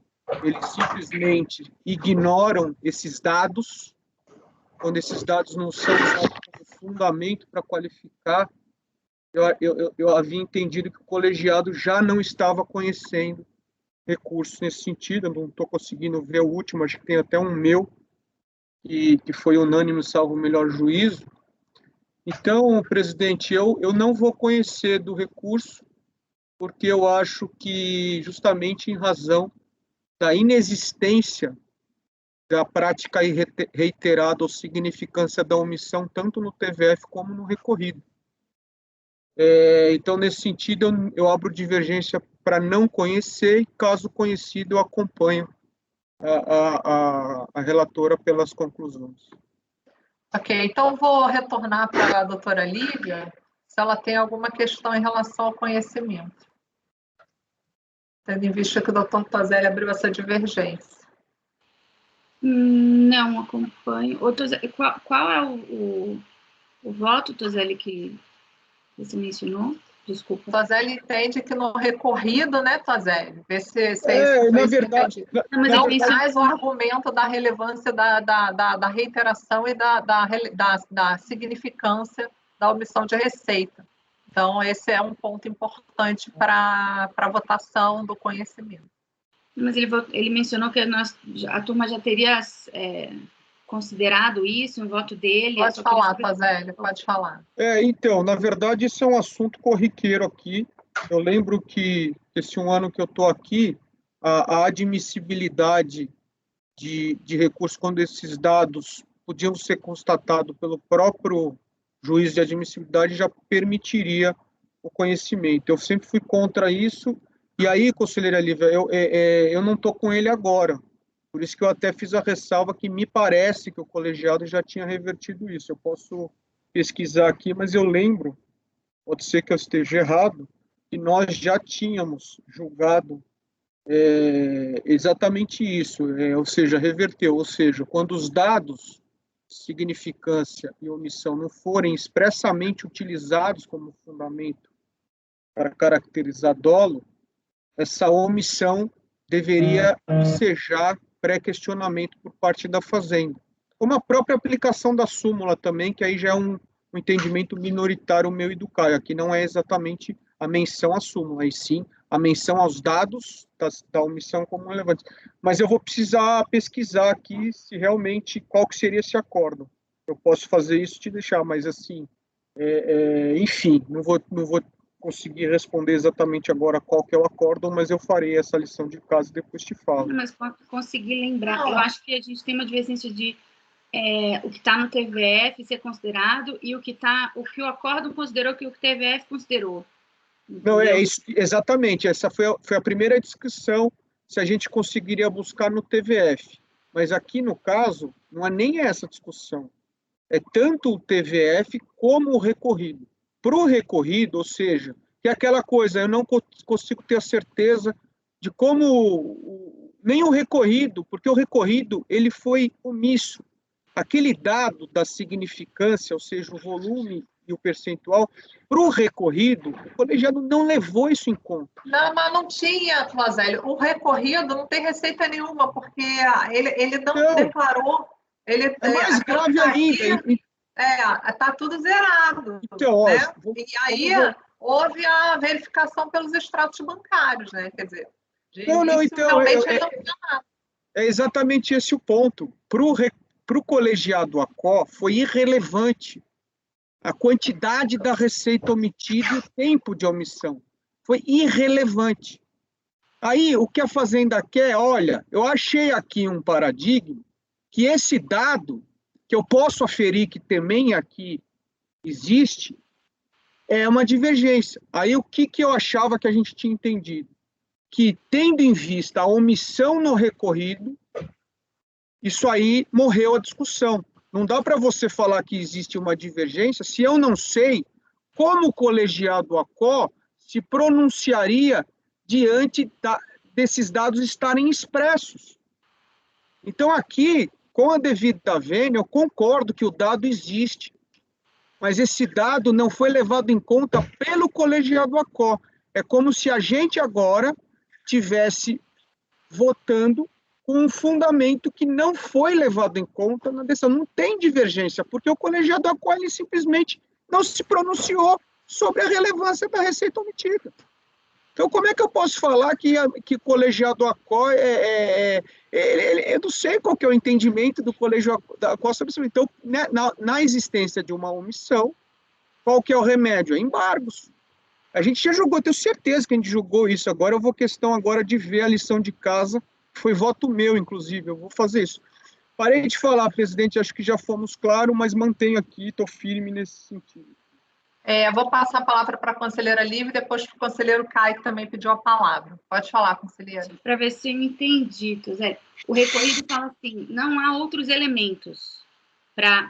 eles simplesmente ignoram esses dados, quando esses dados não são usados como fundamento para qualificar. Eu havia entendido que o colegiado já não estava conhecendo recursos nesse sentido. Eu não estou conseguindo ver o último, acho que tem até um meu, que foi unânime, salvo o melhor juízo. Então, presidente, eu não vou conhecer do recurso, porque eu acho que, justamente em razão da inexistência da prática reiterada ou significância da omissão, tanto no TVF como no recorrido. Então, nesse sentido, eu abro divergência para não conhecer, e caso conhecido, eu acompanho a relatora pelas conclusões. Ok, então vou retornar para a doutora Lívia, se ela tem alguma questão em relação ao conhecimento. Tendo em vista que o doutor Toselli abriu essa divergência. Não acompanho. Qual é o voto, Toselli, que você mencionou? Desculpa. Toselli entende que no recorrido, né, Toselli? Vê se na verdade, não traz o argumento da relevância da reiteração e da significância da omissão de receita. Então, esse é um ponto importante para a votação do conhecimento. Mas ele mencionou que a turma já teria considerado isso, um voto dele. Pode falar, Toselli, pode falar. Então, na verdade, isso é um assunto corriqueiro aqui. Eu lembro que esse um ano que eu estou aqui, a admissibilidade de recursos, quando esses dados podiam ser constatados pelo próprio juiz de admissibilidade, já permitiria o conhecimento. Eu sempre fui contra isso. E aí, conselheira Lívia, eu não estou com ele agora. Por isso que eu até fiz a ressalva que me parece que o colegiado já tinha revertido isso. Eu posso pesquisar aqui, mas eu lembro, pode ser que eu esteja errado, que nós já tínhamos julgado exatamente isso, ou seja, reverteu. Ou seja, quando os dados, significância e omissão não forem expressamente utilizados como fundamento para caracterizar dolo, essa omissão deveria ensejar pré-questionamento por parte da Fazenda. Como a própria aplicação da súmula também, que aí já é um entendimento minoritário meu e do Caio. Aqui não é exatamente a menção à súmula, e sim a menção aos dados da omissão como relevante. Mas eu vou precisar pesquisar aqui se realmente qual que seria esse acórdão. Eu posso fazer isso e te deixar, mas assim, enfim, não vou conseguir responder exatamente agora qual que é o acórdão, mas eu farei essa lição de casa e depois te falo. Mas conseguir lembrar, eu acho que a gente tem uma divergência de o que está no TVF ser considerado e o que o acórdão considerou que o TVF considerou. Entendeu? Não, isso, exatamente, essa foi a primeira discussão, se a gente conseguiria buscar no TVF. Mas aqui, no caso, não é nem essa discussão. É tanto o TVF como o recorrido. Para o recorrido, ou seja, que é aquela coisa, eu não consigo ter a certeza de como nem o recorrido, porque o recorrido ele foi omisso. Aquele dado da significância, ou seja, o volume e o percentual, para o recorrido, o colegiado não levou isso em conta. Não, mas não tinha, Toselli. O recorrido não tem receita nenhuma, porque ele não declarou. É mais grave ainda. Está tudo zerado. Então, né? E aí houve a verificação pelos extratos bancários, né? Quer dizer, então, realmente ele não tinha nada. É exatamente esse o ponto. Para o colegiado ACO, foi irrelevante a quantidade da receita omitida e o tempo de omissão. Foi irrelevante. Aí, o que a Fazenda quer, olha, eu achei aqui um paradigma que esse dado, que eu posso aferir que também aqui existe, é uma divergência. Aí, o que eu achava que a gente tinha entendido? Que, tendo em vista a omissão no recorrido, isso aí morreu a discussão. Não dá para você falar que existe uma divergência se eu não sei como o colegiado ACO se pronunciaria diante desses dados estarem expressos. Então, aqui, com a devida vênia, eu concordo que o dado existe, mas esse dado não foi levado em conta pelo colegiado ACO. É como se a gente agora tivesse votando com um fundamento que não foi levado em conta na decisão. Não tem divergência, porque o colegiado ACOA simplesmente não se pronunciou sobre a relevância da receita omitida. Então, como é que eu posso falar que o colegiado ACOA eu não sei qual que é o entendimento do colegiado ACOA sobre isso. Então, na existência de uma omissão, qual que é o remédio? Embargos. A gente já julgou, tenho certeza que a gente julgou isso. Agora eu vou questão agora de ver a lição de casa, que foi voto meu, inclusive, eu vou fazer isso. Parei de falar, presidente, acho que já fomos claros, mas mantenho aqui, estou firme nesse sentido. Vou passar a palavra para a conselheira Lívia, depois para o conselheiro Caio, que também pediu a palavra. Pode falar, conselheira. Para ver se eu entendi, Zé. O recorrido fala assim, não há outros elementos para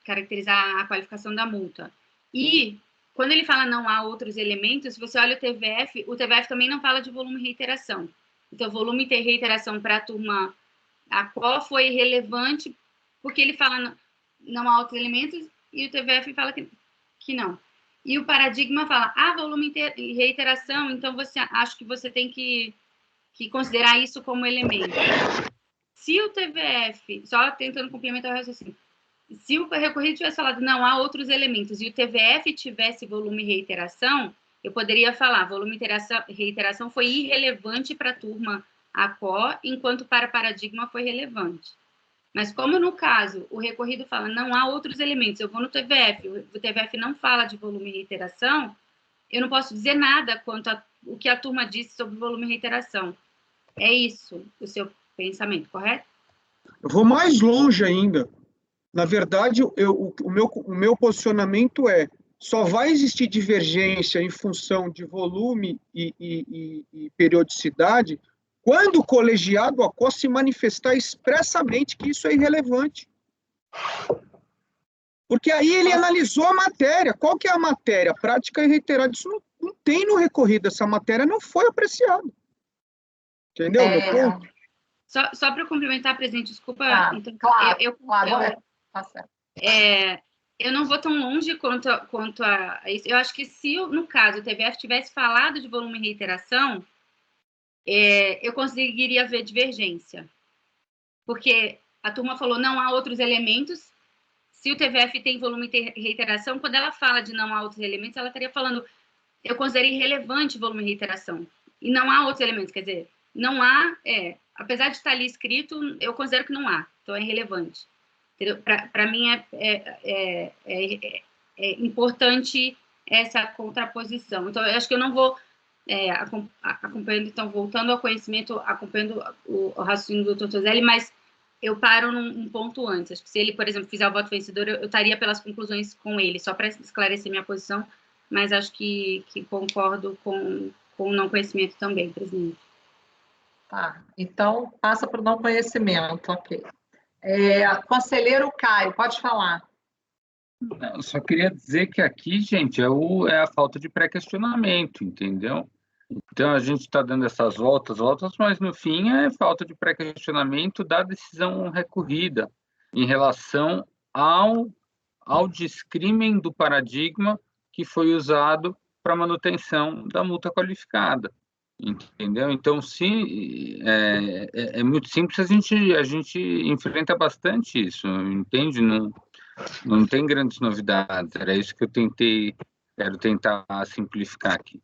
caracterizar a qualificação da multa. E, quando ele fala não há outros elementos, se você olha o TVF também não fala de volume e reiteração. Então, volume e reiteração para a turma ACOA foi relevante, porque ele fala não há outros elementos, e o TVF fala que não. E o paradigma fala, volume e reiteração, então acho que você tem que considerar isso como elemento. Se o TVF, só tentando complementar o raciocínio, se o recorrido tivesse falado não há outros elementos e o TVF tivesse volume e reiteração, eu poderia falar volume e reiteração foi irrelevante para a turma ACOA, enquanto para paradigma foi relevante. Mas como no caso o recorrido fala não há outros elementos, eu vou no TVF, o TVF não fala de volume e reiteração, eu não posso dizer nada quanto o que a turma disse sobre volume e reiteração. É isso o seu pensamento, correto? Eu vou mais longe ainda. Na verdade, o meu posicionamento só vai existir divergência em função de volume e periodicidade quando o colegiado ACOA se manifestar expressamente que isso é irrelevante. Porque aí ele analisou a matéria. Qual que é a matéria? Prática e reiterada. Isso não tem no recorrido. Essa matéria não foi apreciada. Entendeu, meu ponto? Só para complementar, presidente, desculpa. Então, claro, tá certo. Eu não vou tão longe quanto a isso. Eu acho que se, no caso, o TVF tivesse falado de volume e reiteração, eu conseguiria ver divergência. Porque a turma falou não há outros elementos. Se o TVF tem volume e reiteração, quando ela fala de não há outros elementos, ela estaria falando eu considero irrelevante volume e reiteração. E não há outros elementos, quer dizer, não há, apesar de estar ali escrito, eu considero que não há, então é irrelevante. Para mim é importante essa contraposição. Então, eu acho que eu não vou acompanhando, então, voltando ao conhecimento, acompanhando o raciocínio do Dr. Toselli, mas eu paro num ponto antes. Acho que se ele, por exemplo, fizer o voto vencedor, eu estaria pelas conclusões com ele, só para esclarecer minha posição, mas acho que concordo com o não conhecimento também, presidente. Tá, então passa para o não conhecimento, ok. Conselheiro Caio, pode falar. Eu só queria dizer que aqui, gente, é a falta de pré-questionamento, entendeu? Então, a gente está dando essas voltas, mas no fim é falta de pré-questionamento da decisão recorrida em relação ao descrimen do paradigma que foi usado para manutenção da multa qualificada, entendeu? Então, se é muito simples, a gente enfrenta bastante isso, entende? Não tem grandes novidades, era isso que quero tentar simplificar aqui.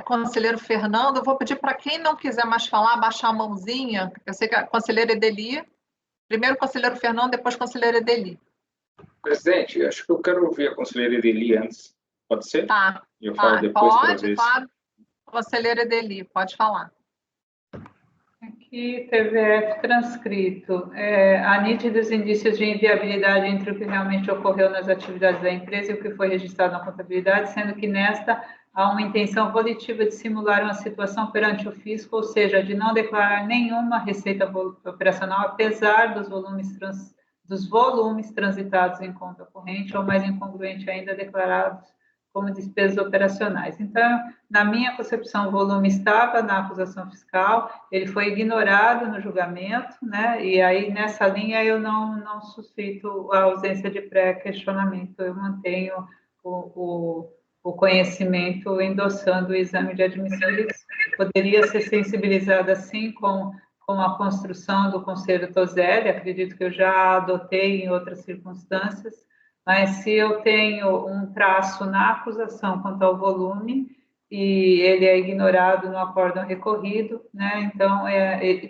Conselheiro Fernando, eu vou pedir para quem não quiser mais falar, baixar a mãozinha. Eu sei que a conselheira Edeli, primeiro conselheiro Fernando, depois conselheira Edeli. Presidente, acho que eu quero ouvir a conselheira Edeli antes. Pode ser? Tá. Eu falo depois para ver. Claro. Conselheira Edeli, pode falar. Aqui, TVF transcrito. Há nítidos indícios de inviabilidade entre o que realmente ocorreu nas atividades da empresa e o que foi registrado na contabilidade, sendo que nesta há uma intenção volitiva de simular uma situação perante o fisco, ou seja, de não declarar nenhuma receita operacional, apesar dos volumes transitados em conta corrente, ou mais incongruente ainda, declarados como despesas operacionais. Então, na minha concepção, o volume estava na acusação fiscal, ele foi ignorado no julgamento, né? E aí, nessa linha, eu não suscito a ausência de pré-questionamento, eu mantenho o conhecimento endossando o exame de admissões. Poderia ser sensibilizada assim com a construção do Conselho Toselli, acredito que eu já adotei em outras circunstâncias, mas se eu tenho um traço na acusação quanto ao volume e ele é ignorado no acórdão recorrido, né? Então,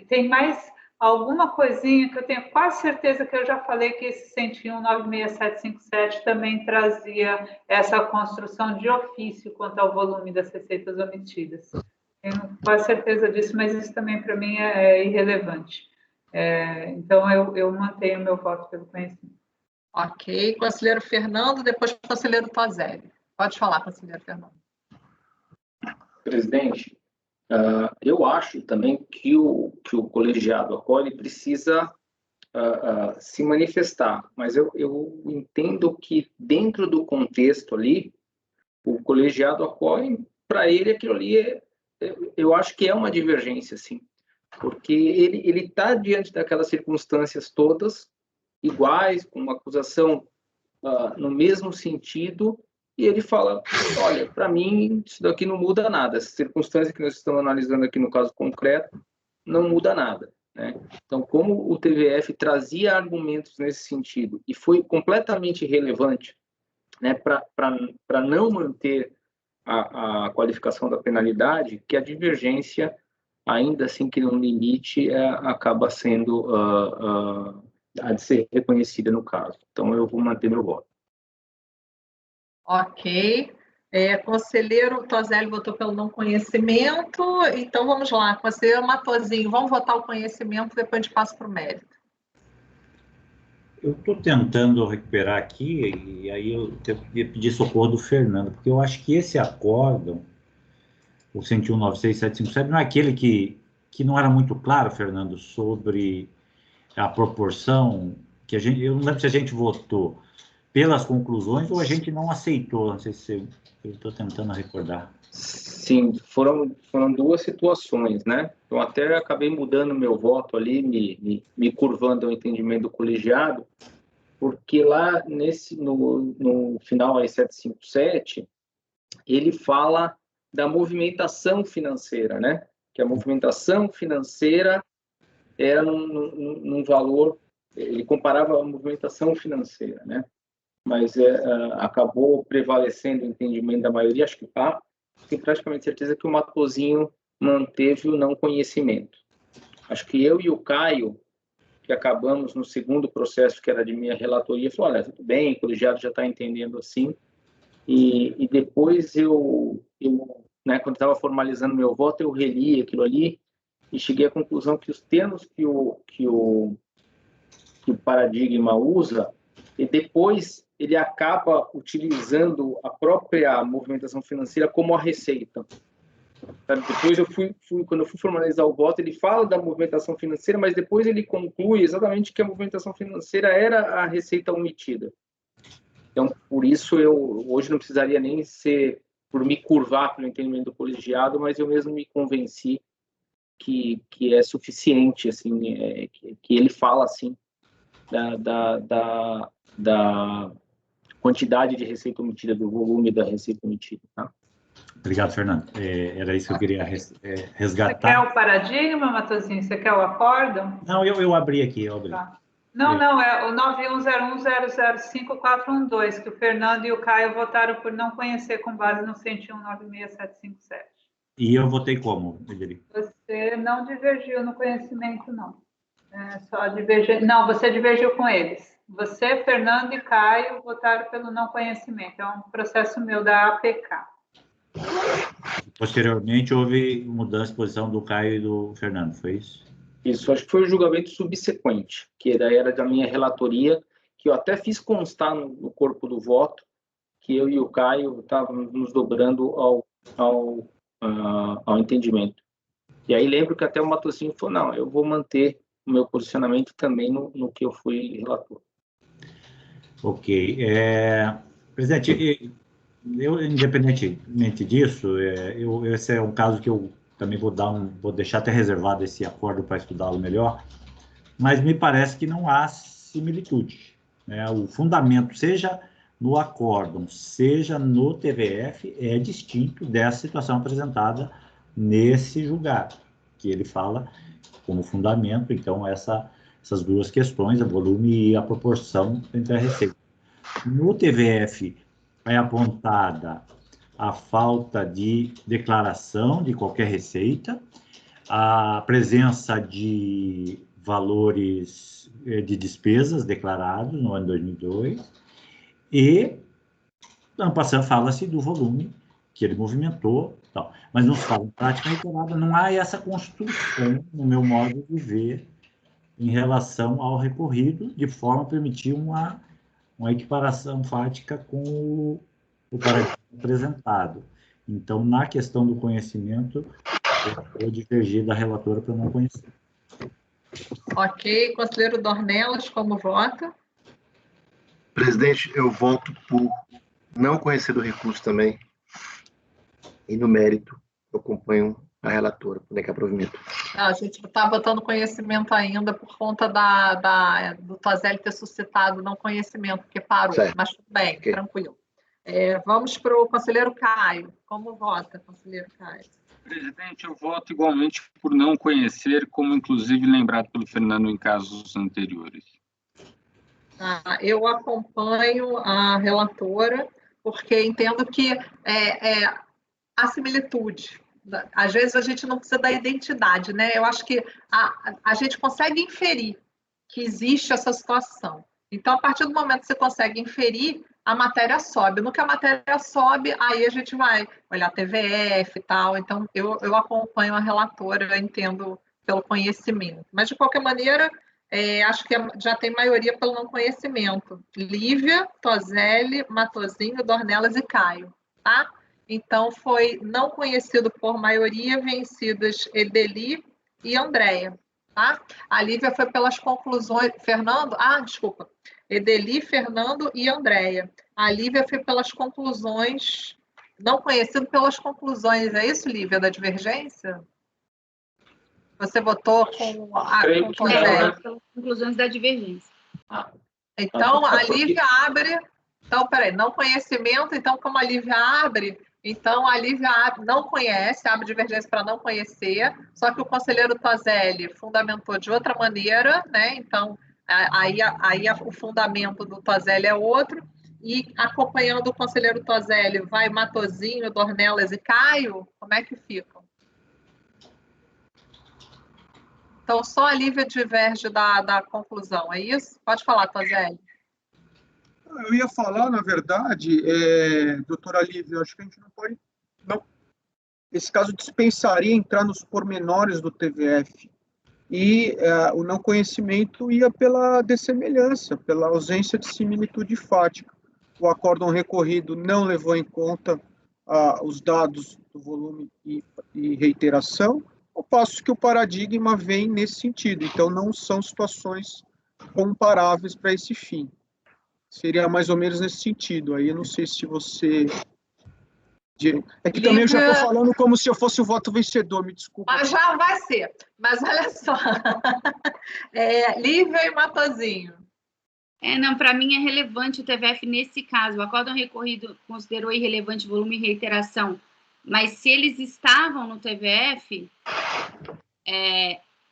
tem mais alguma coisinha que eu tenho quase certeza que eu já falei que esse 101.96757 também trazia essa construção de ofício quanto ao volume das receitas omitidas. Tenho quase certeza disso, mas isso também para mim é irrelevante. Então, eu mantenho meu voto pelo conhecimento. Ok. Conselheiro Fernando, depois conselheiro Toselli. Pode falar, conselheiro Fernando. Presidente, eu acho também que o colegiado acolhe precisa se manifestar, mas eu entendo que dentro do contexto ali, o colegiado acolhe, para ele aquilo ali eu acho que é uma divergência, sim, porque ele está diante daquelas circunstâncias todas iguais, com uma acusação no mesmo sentido, e ele fala, olha, para mim isso daqui não muda nada, essa circunstância que nós estamos analisando aqui no caso concreto não muda nada, né? Então, como o TVF trazia argumentos nesse sentido e foi completamente irrelevante, né, para não manter a qualificação da penalidade, que a divergência, ainda assim que no limite, acaba sendo a de ser reconhecida no caso. Então, eu vou manter meu voto. Ok. Conselheiro Toselli votou pelo não conhecimento, então vamos lá. Conselheiro Matosinho, vamos votar o conhecimento, depois a gente passa para o mérito. Eu estou tentando recuperar aqui, e aí eu queria pedir socorro do Fernando, porque eu acho que esse acórdão, o 101.96757, não é aquele que não era muito claro, Fernando, sobre a proporção que eu não lembro se a gente votou pelas conclusões ou a gente não aceitou, não sei se eu estou tentando recordar. Sim, foram duas situações, né? Eu até acabei mudando meu voto ali, me curvando ao entendimento do colegiado, porque lá no final aí 757, ele fala da movimentação financeira, né? Que a movimentação financeira era num valor, ele comparava a movimentação financeira, né? Mas acabou prevalecendo o entendimento da maioria, acho que tenho praticamente certeza que o Matosinho manteve o não conhecimento. Acho que eu e o Caio, que acabamos no segundo processo, que era de minha relatoria, falou, olha, tudo bem, o colegiado já está entendendo assim, e depois né, quando estava formalizando meu voto, eu reli aquilo ali e cheguei à conclusão que os termos que o paradigma usa, e depois ele acaba utilizando a própria movimentação financeira como a receita. Depois quando eu fui formalizar o voto, ele fala da movimentação financeira, mas depois ele conclui exatamente que a movimentação financeira era a receita omitida. Então, por isso, eu hoje não precisaria nem ser por me curvar pelo entendimento do colegiado, mas eu mesmo me convenci que é suficiente, assim, que ele fala, assim, da quantidade de receita omitida, do volume da receita omitida. Tá? Obrigado, Fernando. Era isso que eu queria resgatar. Você quer o paradigma, Matosinho? Você quer o acórdão? Não, eu abri aqui, Tá. Não, é o 9101005412, que o Fernando e o Caio votaram por não conhecer com base no 101.96757. E eu votei como, Ederi? Você não divergiu no conhecimento, não. Só divergiu. Não, você divergiu com eles. Você, Fernando e Caio votaram pelo não conhecimento. É um processo meu da APK. Posteriormente, houve mudança de posição do Caio e do Fernando, foi isso? Isso, acho que foi o julgamento subsequente, que daí era da minha relatoria, que eu até fiz constar no corpo do voto, que eu e o Caio estávamos nos dobrando ao entendimento. E aí lembro que até o Matosinho falou, não, eu vou manter o meu posicionamento também no que eu fui relator. Ok. Presidente, eu, independentemente disso, esse é um caso que eu também vou deixar até reservado esse acordo para estudá-lo melhor, mas me parece que não há similitude, né? O fundamento, seja no acórdão, seja no TVF, é distinto dessa situação apresentada nesse julgado, que ele fala como fundamento, então, essas duas questões, o volume e a proporção entre a receita. No TVF é apontada a falta de declaração de qualquer receita, a presença de valores de despesas declarados no ano 2002 e, no ano passado, fala-se do volume que ele movimentou, tal. Mas não se fala em prática reiterada, não há essa construção, no meu modo de ver, em relação ao recorrido, de forma a permitir uma equiparação fática com o paradigma apresentado. Então, na questão do conhecimento, eu vou divergir da relatora para não conhecer. Ok. Conselheiro Dornelas, como vota? Presidente, eu voto por não conhecer do recurso também. E no mérito, eu acompanho a relatora, por que é provimento. A gente está votando conhecimento ainda por conta do Tozelli ter suscitado não conhecimento, porque parou. Certo. Mas tudo bem, Ok. tranquilo. Vamos para o conselheiro Caio. Como vota, conselheiro Caio? Presidente, eu voto igualmente por não conhecer, como inclusive lembrado pelo Fernando em casos anteriores. Eu acompanho a relatora, porque entendo que a similitude. Às vezes a gente não precisa da identidade, né? Eu acho que a gente consegue inferir que existe essa situação. Então, a partir do momento que você consegue inferir, a matéria sobe. No que a matéria sobe, aí a gente vai olhar TVF e tal. Então, eu acompanho a relatora, eu entendo pelo conhecimento. Mas, de qualquer maneira, acho que já tem maioria pelo não conhecimento. Lívia, Tozelli, Matosinho, Dornelas e Caio, tá? Então, foi não conhecido por maioria, vencidas Edeli e Andréia, tá? A Lívia foi pelas conclusões... Fernando? Desculpa. Edeli, Fernando e Andréia. A Lívia foi pelas conclusões... Não conhecido pelas conclusões, é isso, Lívia, da divergência? Você votou com pelas conclusões da divergência. Então, a Lívia abre... Então, peraí, não conhecimento, então, como a Lívia abre... Então, a Lívia não conhece, abre divergência para não conhecer, só que o conselheiro Tozelli fundamentou de outra maneira, né? Então, aí o fundamento do Tozelli é outro, e acompanhando o conselheiro Tozelli vai Matosinho, Dornelas e Caio, como é que ficam? Então, só a Lívia diverge da conclusão, é isso? Pode falar, Tozelli. Eu ia falar, na verdade, doutora Lívia, acho que a gente não pode... Esse caso dispensaria entrar nos pormenores do TVF. E o não conhecimento ia pela dessemelhança, pela ausência de similitude fática. O acórdão recorrido não levou em conta os dados do volume e reiteração, ao passo que o paradigma vem nesse sentido. Então, não são situações comparáveis para esse fim. Seria mais ou menos nesse sentido. Aí eu não sei se você... É que também eu já estou falando como se eu fosse o voto vencedor, me desculpa. Mas já vai ser. Mas olha só. Lívia e Matosinho. Não, para mim é relevante o TVF nesse caso. O acórdão recorrido considerou irrelevante volume e reiteração. Mas se eles estavam no TVF,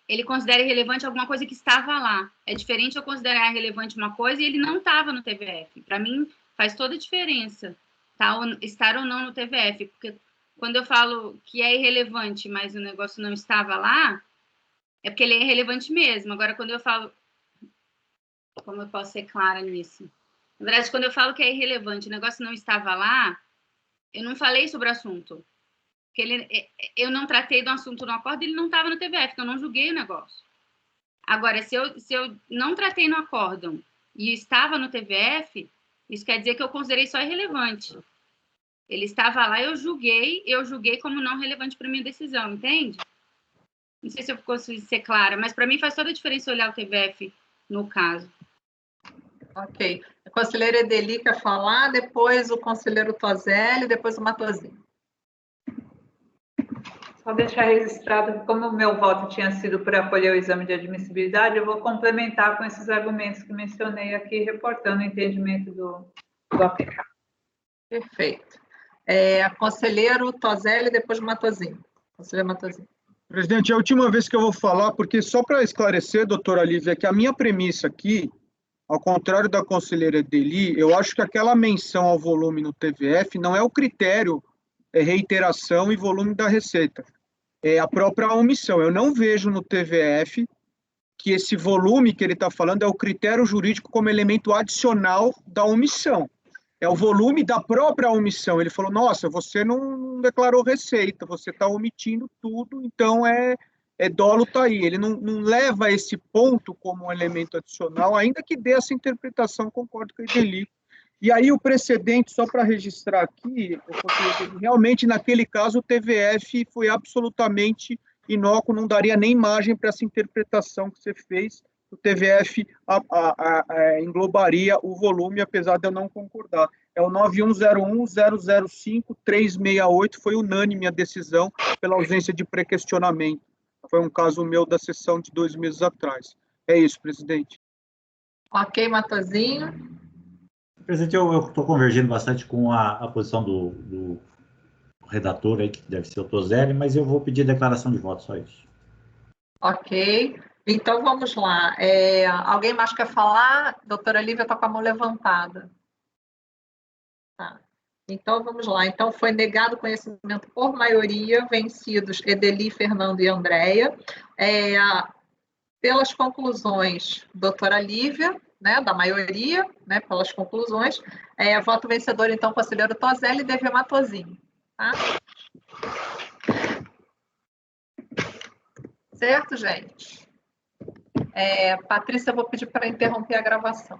ele considera irrelevante alguma coisa que estava lá. É diferente eu considerar relevante uma coisa e ele não estava no TVF. Para mim, faz toda a diferença estar ou não no TVF. Porque quando eu falo que é irrelevante, mas o negócio não estava lá, é porque ele é irrelevante mesmo. Agora, quando eu falo... Como eu posso ser clara nisso? Na verdade, quando eu falo que é irrelevante, o negócio não estava lá, eu não falei sobre o assunto. Porque eu não tratei do assunto no acórdão, ele não estava no TVF, então eu não julguei o negócio. Agora, se eu não tratei no acórdão e estava no TVF, isso quer dizer que eu considerei só irrelevante. Ele estava lá, eu julguei como não relevante para minha decisão, entende? Não sei se eu consigo ser clara, mas para mim faz toda a diferença olhar o TVF no caso. Ok. A conselheira Edeli quer falar, depois o conselheiro Tozelli, depois o Matosinho. Só deixar registrado que, como o meu voto tinha sido por acolher o exame de admissibilidade, eu vou complementar com esses argumentos que mencionei aqui, reportando o entendimento do do aplicado. Perfeito. Conselheiro Toselli, depois Matosinho. Conselheiro Matosinho. Presidente, é a última vez que eu vou falar, porque só para esclarecer, doutora Lívia, que a minha premissa aqui, ao contrário da conselheira Edeli, eu acho que aquela menção ao volume no TVF não é o critério, reiteração e volume da receita. É a própria omissão. Eu não vejo no TVF que esse volume que ele está falando é o critério jurídico como elemento adicional da omissão. É o volume da própria omissão. Ele falou, nossa, você não declarou receita, você está omitindo tudo, então dolo está aí. Ele não leva esse ponto como um elemento adicional, ainda que dê essa interpretação, concordo com a Edeli. E aí o precedente, só para registrar aqui, porque realmente naquele caso o TVF foi absolutamente inócuo, não daria nem margem para essa interpretação que você fez. O TVF englobaria o volume, apesar de eu não concordar. É o 9101-005-368, foi unânime a decisão pela ausência de pré-questionamento. Foi um caso meu da sessão de 2 meses atrás. É isso, presidente. Ok, Matosinho. Presidente, eu estou convergindo bastante com a posição do redator, aí, que deve ser o Toselli, mas eu vou pedir declaração de voto, só isso. Ok. Então, vamos lá. Alguém mais quer falar? Doutora Lívia está com a mão levantada. Tá. Então, vamos lá. Então, foi negado conhecimento por maioria, vencidos Edeli, Fernando e Andréia. Pelas conclusões, doutora Lívia, né, da maioria, né, pelas conclusões. Voto vencedor, então, conselheiro Toselli e DV Matosinho. Tá? Certo, gente? Patrícia, eu vou pedir para interromper a gravação.